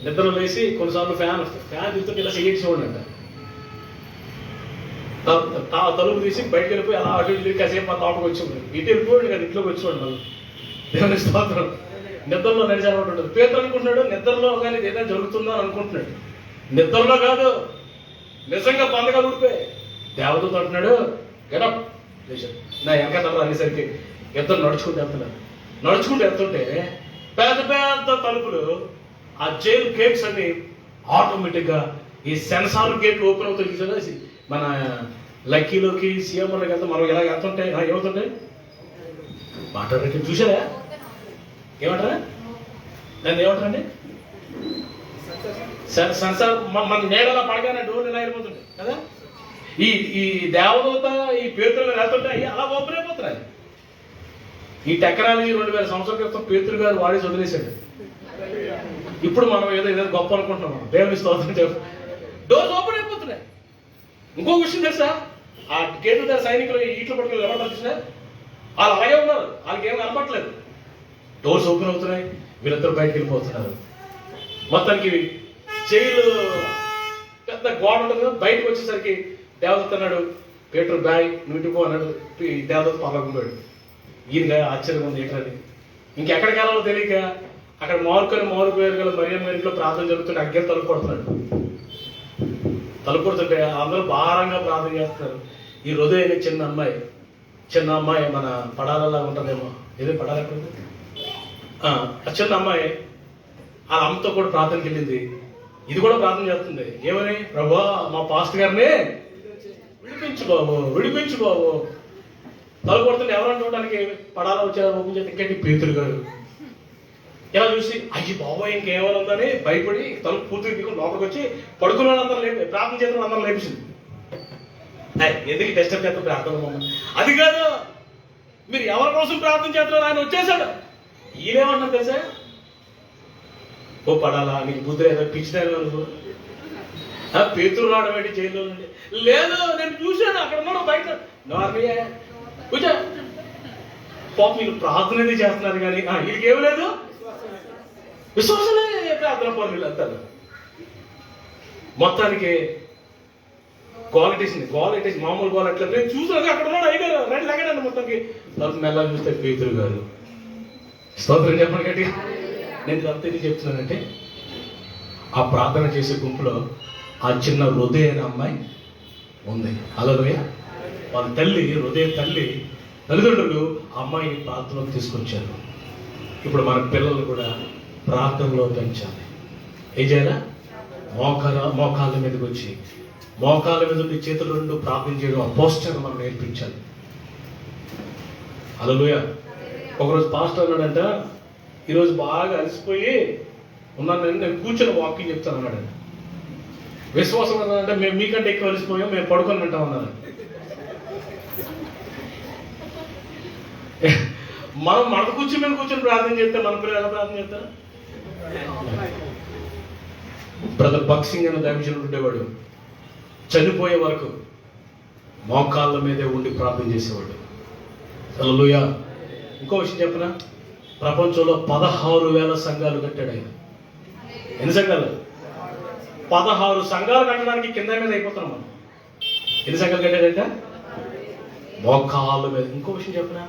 నిద్రలో లేచి కొన్నిసార్లు ఫ్యాన్ తీస్తుంటే ఇలా చెయ్యి చూడండి. తలుపు తీసి బయటకు వెళ్ళిపోయి అలా అటు ఇటు కాసేపు మా తోటకు వచ్చి ఇటు వెళ్ళిపోయాడు కదా, ఇంట్లోకి వచ్చేవాడు మళ్ళీ. దేవుని స్తోత్రం. నిద్రలో నడిచి అలవాటు ఉంటుంది. పేతురు అనుకుంటున్నాడు నిద్రలో కానీ ఏదైనా జరుగుతుందో అని అనుకుంటున్నాడు. నిద్రలో కాదు, నిజంగా బంధకాలు ఊడిపోయాయి. దేవదూత అంటున్నాడు గెటప్. నా వెనకాల అనేసరికి ఇద్దరు నడుచుకుంటూ వెళ్తున్నారు. నడుచుకుంటూ వెళ్తుంటే పెద్ద పెద్ద తలుపులు, ఆ జైలు గేట్స్ అన్ని ఆటోమేటిక్ గా ఈ సెన్సార్ గేట్లు ఓపెన్ అవుతాయి కదా, మన లక్కీలోకి సీఎంలోకి వెళ్తాం మనం ఇలా వెళ్తుంటే ఏమవుతుంటాయి మాట్లాడడానికి చూసారా? ఏమంటారా దాన్ని? ఏమంటారండి? సెన్సార్. మన నేడలా పడగానే డోర్లు ఇలా అయిపోతుంది కదా. ఈ దేవదూత ఈ పేతురులు వెళ్తుంటే అలా ఓపెన్ అయిపోతున్నాయి. ఈ టెక్నాలజీ 2000 సంవత్సరాల క్రితం పేతురు గారు వాడేసి వదిలేశాడు. ఇప్పుడు మనం ఏదో గొప్ప అనుకుంటున్నాం. దేవుని స్తోత్రం చెప్పు. డోర్స్ ఓపెన్ అయిపోతున్నాయి. ఇంకో విషయం తెలుసా, ఆ గేట్ల దగ్గర సైనికులు ఈట్లు పట్టుకుని ఎవరు చూసినా వాళ్ళు అలాగే ఉన్నారు. వాళ్ళకి ఏం కనపట్లేదు. డోర్స్ ఓపెన్ అవుతున్నాయి. వీళ్ళిద్దరు బయటకు వెళ్ళిపోతున్నారు. మొత్తానికి జైలు పెద్ద గోడ ఉంటుంది. బయటకు వచ్చేసరికి దేవదత్త అన్నాడు, పేతురు బాయ్ నువ్వు ఇంటికి పో అన్నాడు. దేవదత్త పలకుండాడు. ఈయనగా ఆశ్చర్యం ఉంది ఏంటని. ఇంకెక్కడికి వెళ్ళాలో తెలియక అక్కడ మారుపోయారు కదా మరియమ్మ ఇంట్లో ప్రార్థన జరుగుతుంటే అగ్గర తలుపు కొడుతున్నాడు. తలుపు కొడుతుంటే అందరూ భారంగా ప్రార్థన చేస్తున్నారు. ఈ హృదయ చిన్న అమ్మాయి మన పడాలలా ఉంటుందేమో, ఏదో పడాలి ఎక్కడ ఆ చిన్న అమ్మాయి వాళ్ళ అమ్మతో కూడా ప్రార్థనకి వెళ్ళింది. ఇది కూడా ప్రార్థన చేస్తుంది. ఏమని? ప్రభా మా పాస్టర్ గారిని విడిపించు బాబు. తలుపు కొడుతుంటే ఎవరైనా చూడడానికి పడాలా వచ్చారు. ఓపెన్ చేస్తే ఇంకేంటి పేతురు గారు. ఇలా చూసి అయ్యి బాబోయ్ ఇంకేమైనా ఉందని భయపడి తలుపు పూర్తిగా దిగు లోపలికి వచ్చి పడుకున్న వాళ్ళందరూ లేపి ప్రార్థన చేతులు అందరూ లేపించింది. ఎందుకు డిస్టర్బ్ చేస్తారు ప్రార్థన? అది కాదు, మీరు ఎవరి కోసం ప్రార్థన చేస్తున్నారు ఆయన వచ్చేసాడు. ఈయనేమన్నా తెలుసా, ఓ పడాలా నీకు బుద్ధి ఏదో పిచ్చిదాని నువ్వు పేతురు రావడం ఏంటి జైల్లో నుండి? లేదు నేను చూశాను అక్కడ ఉన్నాడు బయట. నార్మయ్యా కూర్చో పాపం మీరు ప్రార్థన అయితే చేస్తున్నారు కానీ వీళ్ళకి ఏమి లేదు, విశ్వాసమే ప్రార్థన పనులు అంటారు. మొత్తానికి గోలెట్టేసి మామూలు గోలెట్లేదు. నేను చూసాను అక్కడ ఉన్నాడు అయ్యారు రండి లగడండి. మొత్తానికి తలుపు మెల్లగా చూస్తే పేతురు గారు. స్తోత్రం చెప్పండి గట్టి. నేను అంత ఇది చెప్తున్నానంటే ఆ ప్రార్థన చేసే గుంపులో ఆ చిన్న హృదయ అనే అమ్మాయి ఉంది. హల్లెలూయా. వాళ్ళ హృదయ తల్లిదండ్రులు ఆ అమ్మాయిని ప్రార్థనలోకి తీసుకొచ్చారు. ఇప్పుడు మన పిల్లలు కూడా ప్రార్థనలో పెంచాలి. ఏం చేయాలా? మోకాళ్ళ మీదకి వచ్చి మోకాళ్ళ మీద ఉండి చేతులు రెండు ప్రార్థన చేయడం, ఆ పోస్టర్ మనం నేర్పించాలి. హల్లెలూయా. ఒకరోజు పాస్టర్ అన్నాడంట, ఈరోజు బాగా అలసిపోయి ఉన్నాను నేను కూర్చొని వాకింగ్ చెప్తాను అన్నాడు. విశ్వాసం అన్నాడంటే మేము మీకంటే ఎక్కువ అలసిపోయాం, మేము పడుకొని వింటాం అన్నారు. మనం మన కూర్చొని ప్రార్థన చేస్తే మన పిల్లలు ఎలా ప్రార్థన చేస్తారు? బ్రదర్ భగత్ సింగ్ అనే దైవజనుడు ఉండేవాడు. చనిపోయే వరకు మోకాళ్ళ మీదే ఉండి ప్రార్థన చేసేవాడు. హల్లెలూయా. ఇంకో విషయం చెప్పనా, ప్రపంచంలో 16,000 సంఘాలు కట్టాడు ఆయన. ఎన్ని సంఘాలు? 16 సంఘాలు కట్టడానికి కింద మీద అయిపోతున్నాం మనం. ఎన్ని సంఘాలు కట్టాడంట? మోకాళ్ళ మీద. ఇంకో విషయం చెప్పనా,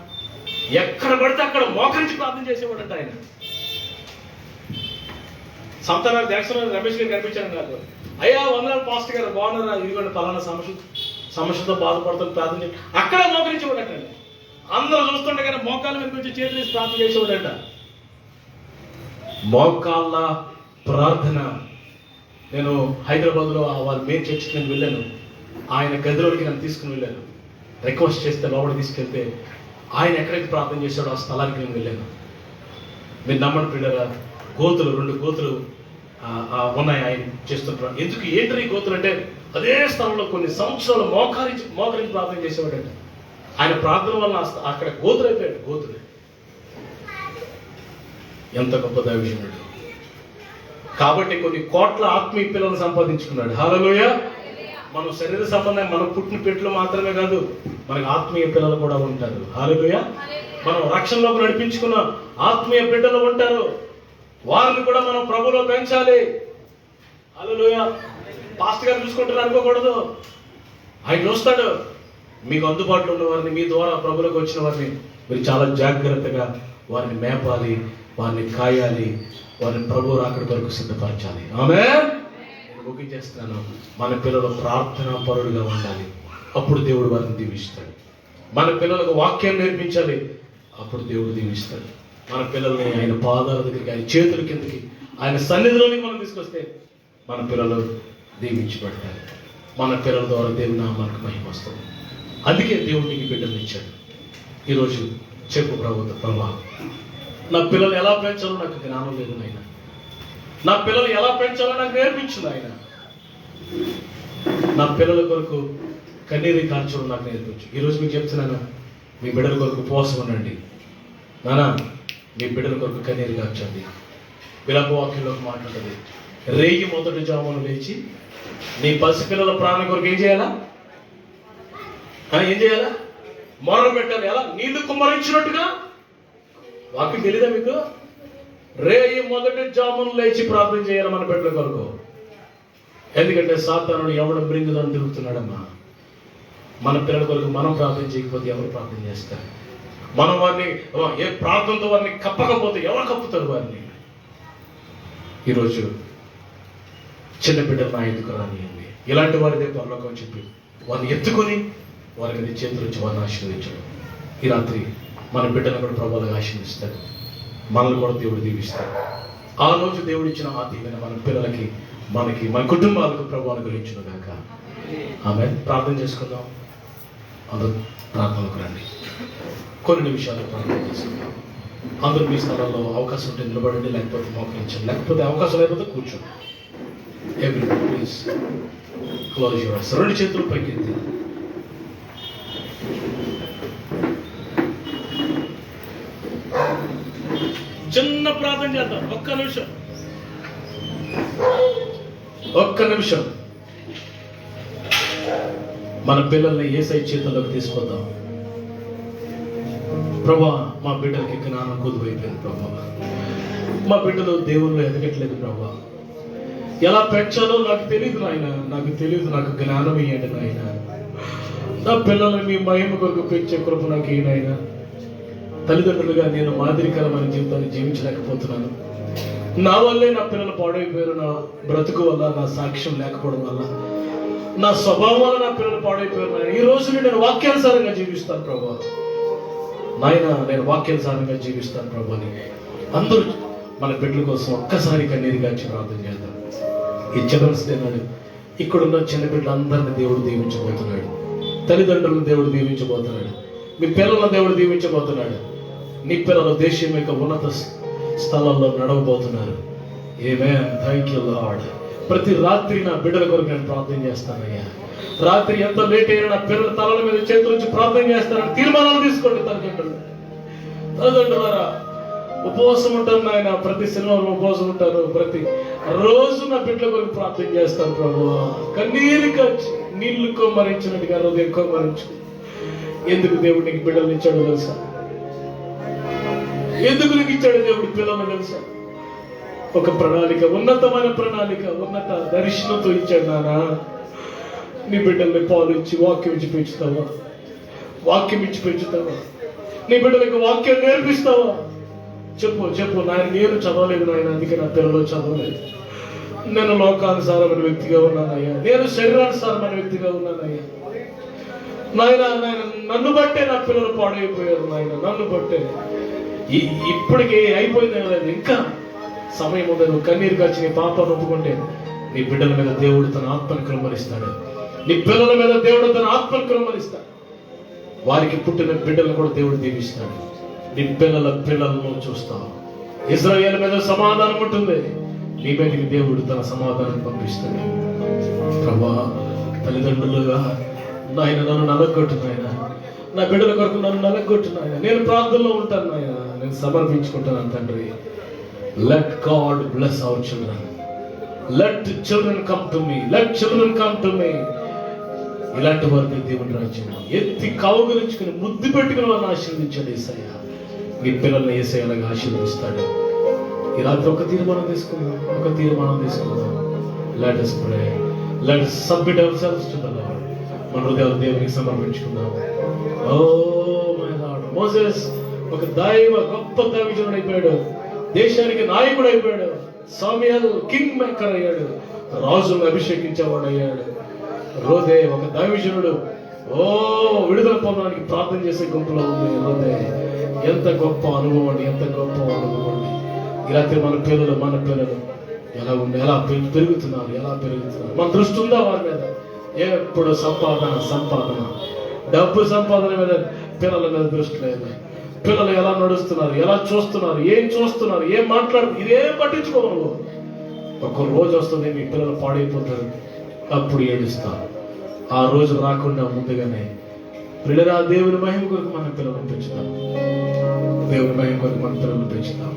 ఎక్కడ పడితే అక్కడ మోకరించి ప్రార్థన చేసేవాడంట ఆయన. సంతాన దేశంలో రమేష్ గారు కనిపించాను కాదు, అయ్యా వందనాలు పాస్టర్ గారు బాగున్నారా, ఇదిగోండి పలానా సమస్యతో బాధపడుతుంది ప్రార్థన చేసి అక్కడే మోకరించేవాడటండి. అందరూ చూస్తుంటే కానీ మోకాళ్ళ మీద వచ్చి చేతులు వేసి ప్రార్థన చేసేవాడట. మోకాళ్ళ ప్రార్థన. నేను హైదరాబాద్లో వాళ్ళ మెయిన్ చర్చికి నేను వెళ్ళాను. ఆయన గదిలోకి నన్ను తీసుకుని వెళ్ళాను. రిక్వెస్ట్ చేస్తే లోపల తీసుకెళ్తే ఆయన ఎక్కడికి ప్రార్థన చేశాడో ఆ స్థలానికి నేను వెళ్ళాను. మీరు నమ్మని పిల్లరా, గోతులు 2 గోతులు ఉన్నాయి ఆయన చేస్తుంటారు. ఎందుకు ఏంటి గోతులు అంటే, అదే స్థలంలో కొన్ని సంవత్సరాలు మోకరించి ప్రార్థన చేసేవాడంట. ఆయన ప్రార్థన వల్ల అక్కడ గోతులు అయిపోయాడు. గోతులు. ఎంత గొప్ప దైవజనుడు. కాబట్టి కొన్ని కోట్ల ఆత్మీయ పిల్లలను సంపాదించుకున్నాడు. హల్లెలూయా. మనం శరీర సంబంధంగా మనం పుట్టిన పెట్లు మాత్రమే కాదు, మనకు ఆత్మీయ పిల్లలు కూడా ఉంటారు. హల్లెలూయా. మనం రక్షణలోకి నడిపించుకున్న ఆత్మీయ బిడ్డలు ఉంటారు. వారిని కూడా మనం ప్రభులో పెంచాలి. హల్లెలూయా. పాస్టర్ గారు చూసుకుంటారు అనుకోకూడదు. ఆయన చూస్తాడు. మీకు అందుబాటులో ఉన్న వారిని, మీ ద్వారా ప్రభులోకి వచ్చిన వారిని మీరు చాలా జాగ్రత్తగా వారిని మేపాలి, వారిని కాయాలి, వారిని ప్రభు రాకడ వరకు సిద్ధపరచాలి. ఆమేన్. నేను ముగించేస్తున్నాను. మన పిల్లలు ప్రార్థనా పరుడుగా ఉండాలి. అప్పుడు దేవుడు వారిని దీవిస్తాడు. మన పిల్లలకు వాక్యం నేర్పించాలి. అప్పుడు దేవుడు దీవిస్తాడు. మన పిల్లల్ని ఆయన పాదాల దగ్గరికి, ఆయన చేతుల కిందకి, ఆయన సన్నిధిలోనికి మనం తీసుకొస్తే మన పిల్లలు దీవించబడతారు. మన పిల్లల ద్వారా దేవుని నామానికి మహిమ వస్తుంది. అందుకే దేవుడు నీకు బిడ్డలు ఇచ్చాడు. ఈరోజు చెప్పు ప్రభా, నా పిల్లలు ఎలా పెంచాలో నాకు జ్ఞానం లేదు నాయన. నా పిల్లలు ఎలా పెంచాలో నాకు నేర్పించు నాయన. నా పిల్లల కొరకు కన్నీరు కార్చడం నాకు నేర్పించు. ఈరోజు మీకు చెప్తున్నాను, మీ బిడ్డల కొరకు ఉపవాసం ఉండండి నానా. మీ బిడ్డల కొరకు కన్నీరు కార్చండి. విలాపవాక్యంలోకి మాట్లాడుతుంది, రేగి మొదటి జామును లేచి నీ పసిపిల్లల ప్రాణం కొరకు ఏం చేయాలా? ఏం చేయాలా? మొరలు పెట్టాలి. ఎలా? నీళ్లు కుమ్మరించినట్టుగా. వాక్యం తెలీదా మీకు? రేయి మొదటి జామును లేచి ప్రార్థన చేయాలి మన బిడ్డల కొరకు. ఎందుకంటే సాతానుడు ఎవడు బ్రింగుదని తిరుగుతున్నాడమ్మా. మన పిల్లల కొరకు మనం ప్రార్థన చేయకపోతే ఎవరు ప్రార్థన చేస్తారు? మనం వారిని ఏ ప్రార్థనతో వారిని కప్పకపోతే ఎవరు కప్పుతారు వారిని? ఈరోజు చిన్న బిడ్డలు నా ఎత్తుకు రానియండి. ఇలాంటి వారిదే పరలోకం చెప్పి వారిని ఎత్తుకొని వారికి చేతులు వచ్చి వారిని ఆశీర్వదించడం. ఈ రాత్రి మన బిడ్డలను కూడా ప్రభువుగా ఆశీర్వదిస్తాడు. మనల్ని కూడా దేవుడు దీవిస్తాడు. ఆ రోజు దేవుడు ఇచ్చిన ఆ దీవెన మన పిల్లలకి, మనకి, మన కుటుంబాలకు ప్రభు అనుగ్రహించును గాక. ఆమె ప్రార్థన చేసుకుందాం. అందరూ ప్రార్థనకు రండి. కొన్ని నిమిషాలు ప్రార్థన చేసుకుందాం. అందరూ మీ స్థలంలో అవకాశం ఉంటే నిలబడండి, లేకపోతే మోకరించండి, లేకపోతే అవకాశం లేకపోతే కూర్చోండి. Everybody please close your eyes. 2 చేతులు పైకెత్తి చిన్న ప్రార్థన చేద్దాం. ఒక్క నిమిషం మన పిల్లల్ని యేసయ్య చేతుల్లోకి తీసుకొద్దాం. ప్రభా, మా బిడ్డలకి జ్ఞానం కొద్దువైపోయింది ప్రభా. మా బిడ్డలు దేవుళ్ళు ఎదగట్లేదు ప్రభా. ఎలా పెంచాలో నాకు తెలియదు నాయన. నాకు జ్ఞానం ఇవ్వండి నాయన. నా పిల్లల్ని మీ మహిమ కొరకు పెంచే కృప నాకు ఏనాయన. తల్లిదండ్రులుగా నేను మాదిరికరమైన జీవితాన్ని జీవించలేకపోతున్నాను. నా వల్లే నా పిల్లలు పాడైపోయారు. నా బ్రతుకు వల్ల, నా సాక్ష్యం లేకపోవడం వల్ల, నా స్వభావం వల్ల నా పిల్లలు పాడైపోయారు. ఈ రోజు నేను వాక్యానుసారంగా జీవిస్తాను ప్రభా. నాయన, నేను వాక్యానుసారంగా జీవిస్తాను ప్రభా అని అందరూ మన బిడ్డల కోసం ఒక్కసారి కన్నీరుగా ప్రార్థన చేద్దాం. ఈ చిల్డ్రన్స్ డే నాడు ఇక్కడున్న చిన్న బిడ్డలందరినీ దేవుడు దీవించబోతున్నాడు. తల్లిదండ్రులను దేవుడు దీవించబోతున్నాడు. మీ పిల్లలను దేవుడు దీవించబోతున్నాడు. నీ పిల్లలు దేశం యొక్క ఉన్నత స్థలాల్లో నడవబోతున్నారు. ఆమేన్. Thank you Lord. ప్రతి రాత్రి నా బిడ్డల కొరకు నేను ప్రార్థన చేస్తానయ్యా. రాత్రి ఎంత లేట్ అయినా నా పిల్లల తలల మీద చేతుల నుంచి ప్రార్థన చేస్తానని తీర్మానాలు తీసుకోండి. తల్లిదండ్రులారా, ఉపవాసం ఉంటాను నాయన, ప్రతి శనివారం ఉపవాసం ఉంటాను, ప్రతి రోజు నా బిడ్డల కొరకు ప్రార్థన చేస్తాను ప్రభు. కన్నీరు కాచి నీళ్లు కోమరించినట్టుగా హృదయం కోమరించు. ఎందుకు దేవుడు నీకు బిడ్డలు ఇచ్చాడో తెలుసా? ఎందుకు నీకు ఇచ్చాడు దేవుడు పిల్లలు తెలుసా? ఒక ప్రణాళిక, ఉన్నతమైన ప్రణాళిక, ఉన్నత దర్శనంతో ఇచ్చాడు నానా. నీ బిడ్డల్ని పాలు ఇచ్చి వాక్యం ఇచ్చి పెంచుతావా? వాక్యం ఇచ్చి పెంచుతావా? నీ బిడ్డలకు వాక్యం నేర్పిస్తావా? చెప్పు చెప్పు నాయన, నేను చదవలేదు నాయన, అందుకే నా పిల్లలు చదవలేదు. నేను లోకానుసారమైన వ్యక్తిగా ఉన్నానయ్యా, నేను శరీరానుసారమైన వ్యక్తిగా ఉన్నానయ్యా. నాయన నాయన నన్ను బట్టే నా పిల్లలు పాడైపోయారు నాయన, నన్ను బట్టే. ఇప్పటికే అయిపోయింది లేదు, ఇంకా సమయం ఉంది. నువ్వు కన్నీరు కాచి నీ పాపాన్ని ఒప్పుకుంటే నీ బిడ్డల మీద దేవుడు తన ఆత్మను కృమ్మరిస్తాడు. నీ పిల్లల మీద దేవుడు తన ఆత్మను కృమ్మరిస్తాడు. వారికి పుట్టిన బిడ్డలను కూడా దేవుడు దీవిస్తాడు. నీ పిల్లల పిల్లలను చూస్తావు. ఇశ్రాయేలు మీద సమాధానం ఉంటుంది, నీ మీదకి దేవుడు తన సమాధానం పంపిస్తాడు. ప్రభా, తల్లిదండ్రులుగా నాయన నన్ను నలగొట్టు నాయన, నా బిడ్డల కొరకు నన్ను నలగొట్టు నాయన. నేను ప్రార్థనలో ఉంటాను నాయన, నేను సమర్పించుకుంటాను తండ్రి. Let God bless our children. Let children come to me. Let children come to me. ఇలాంటి వారిని దేవుని రాజ్యం ఎత్తి కౌగిలించుకుని ముద్దు పెట్టుకుని వారిని ఆశీర్వదించాడు యేసయ్య. నీ పిల్లల్ని యేసయ్య అలాగా ఆశీర్వదిస్తాడు. ఈ రాత్రి ఒక తీర్మానం తీసుకుందాం, ఒక తీర్మానం తీసుకుందాం. Let us pray. Let us submit ourselves to the Lord. మన హృదయాలు దేవునికి సమర్పించుకుందాం. Oh my God. మోసెస్ ఒక గొప్ప దైవజనుడు అయిపోయాడు, దేశానికి నాయకుడు అయిపోయాడు. సామ్యుయేల్ కింగ్ మేకర్ అయ్యాడు, రాజులను అభిషేకించేవాడు అయ్యాడు. రోదే ఒక దైవజనుడు విడుదల పొందడానికి ప్రార్థన చేసే గుంపులో ఉంది రోదే. ఎంత గొప్ప అనుభవం అండి, ఎంత గొప్ప అనుభవం అండి. ఈ రాత్రి మన పిల్లలు ఎలా ఉంది, ఎలా పెరుగుతున్నారు, మన దృష్టి ఉందా వారి మీద? ఎప్పుడు సంపాదన డబ్బు సంపాదన మీద, పిల్లల మీద దృష్టి లేదు. పిల్లలు ఎలా నడుస్తున్నారు, ఎలా చూస్తున్నారు, ఏం మాట్లాడుతున్నారు, ఇదేం పట్టించుకోవు. ఒక రోజు వస్తుంది మీ పిల్లలు పాడైపోతారు, అప్పుడు ఏడుస్తారు. ఆ రోజు రాకుండా ముందుగానే పిల్లరా దేవుని మహిమ కొరకు మన పిల్లలను పెంచుతాం. దేవుని మహిమ కొరకు మన పిల్లలను పెంచుతాం.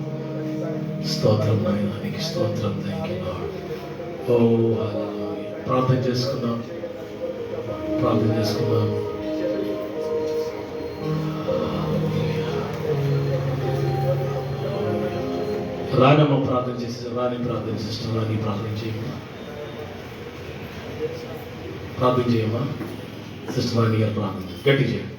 స్తోత్రం నాయన, నీకు స్తోత్రం. Thank you Lord. ఓ హల్లెలూయా. ప్రార్థన చేసుకుందాం. రానమ్మ ప్రార్థన చేసి రాని ప్రార్థన చేయమ్మా. సిస్టర్ రాణి గారు ప్రార్థన గట్టి చేయండి.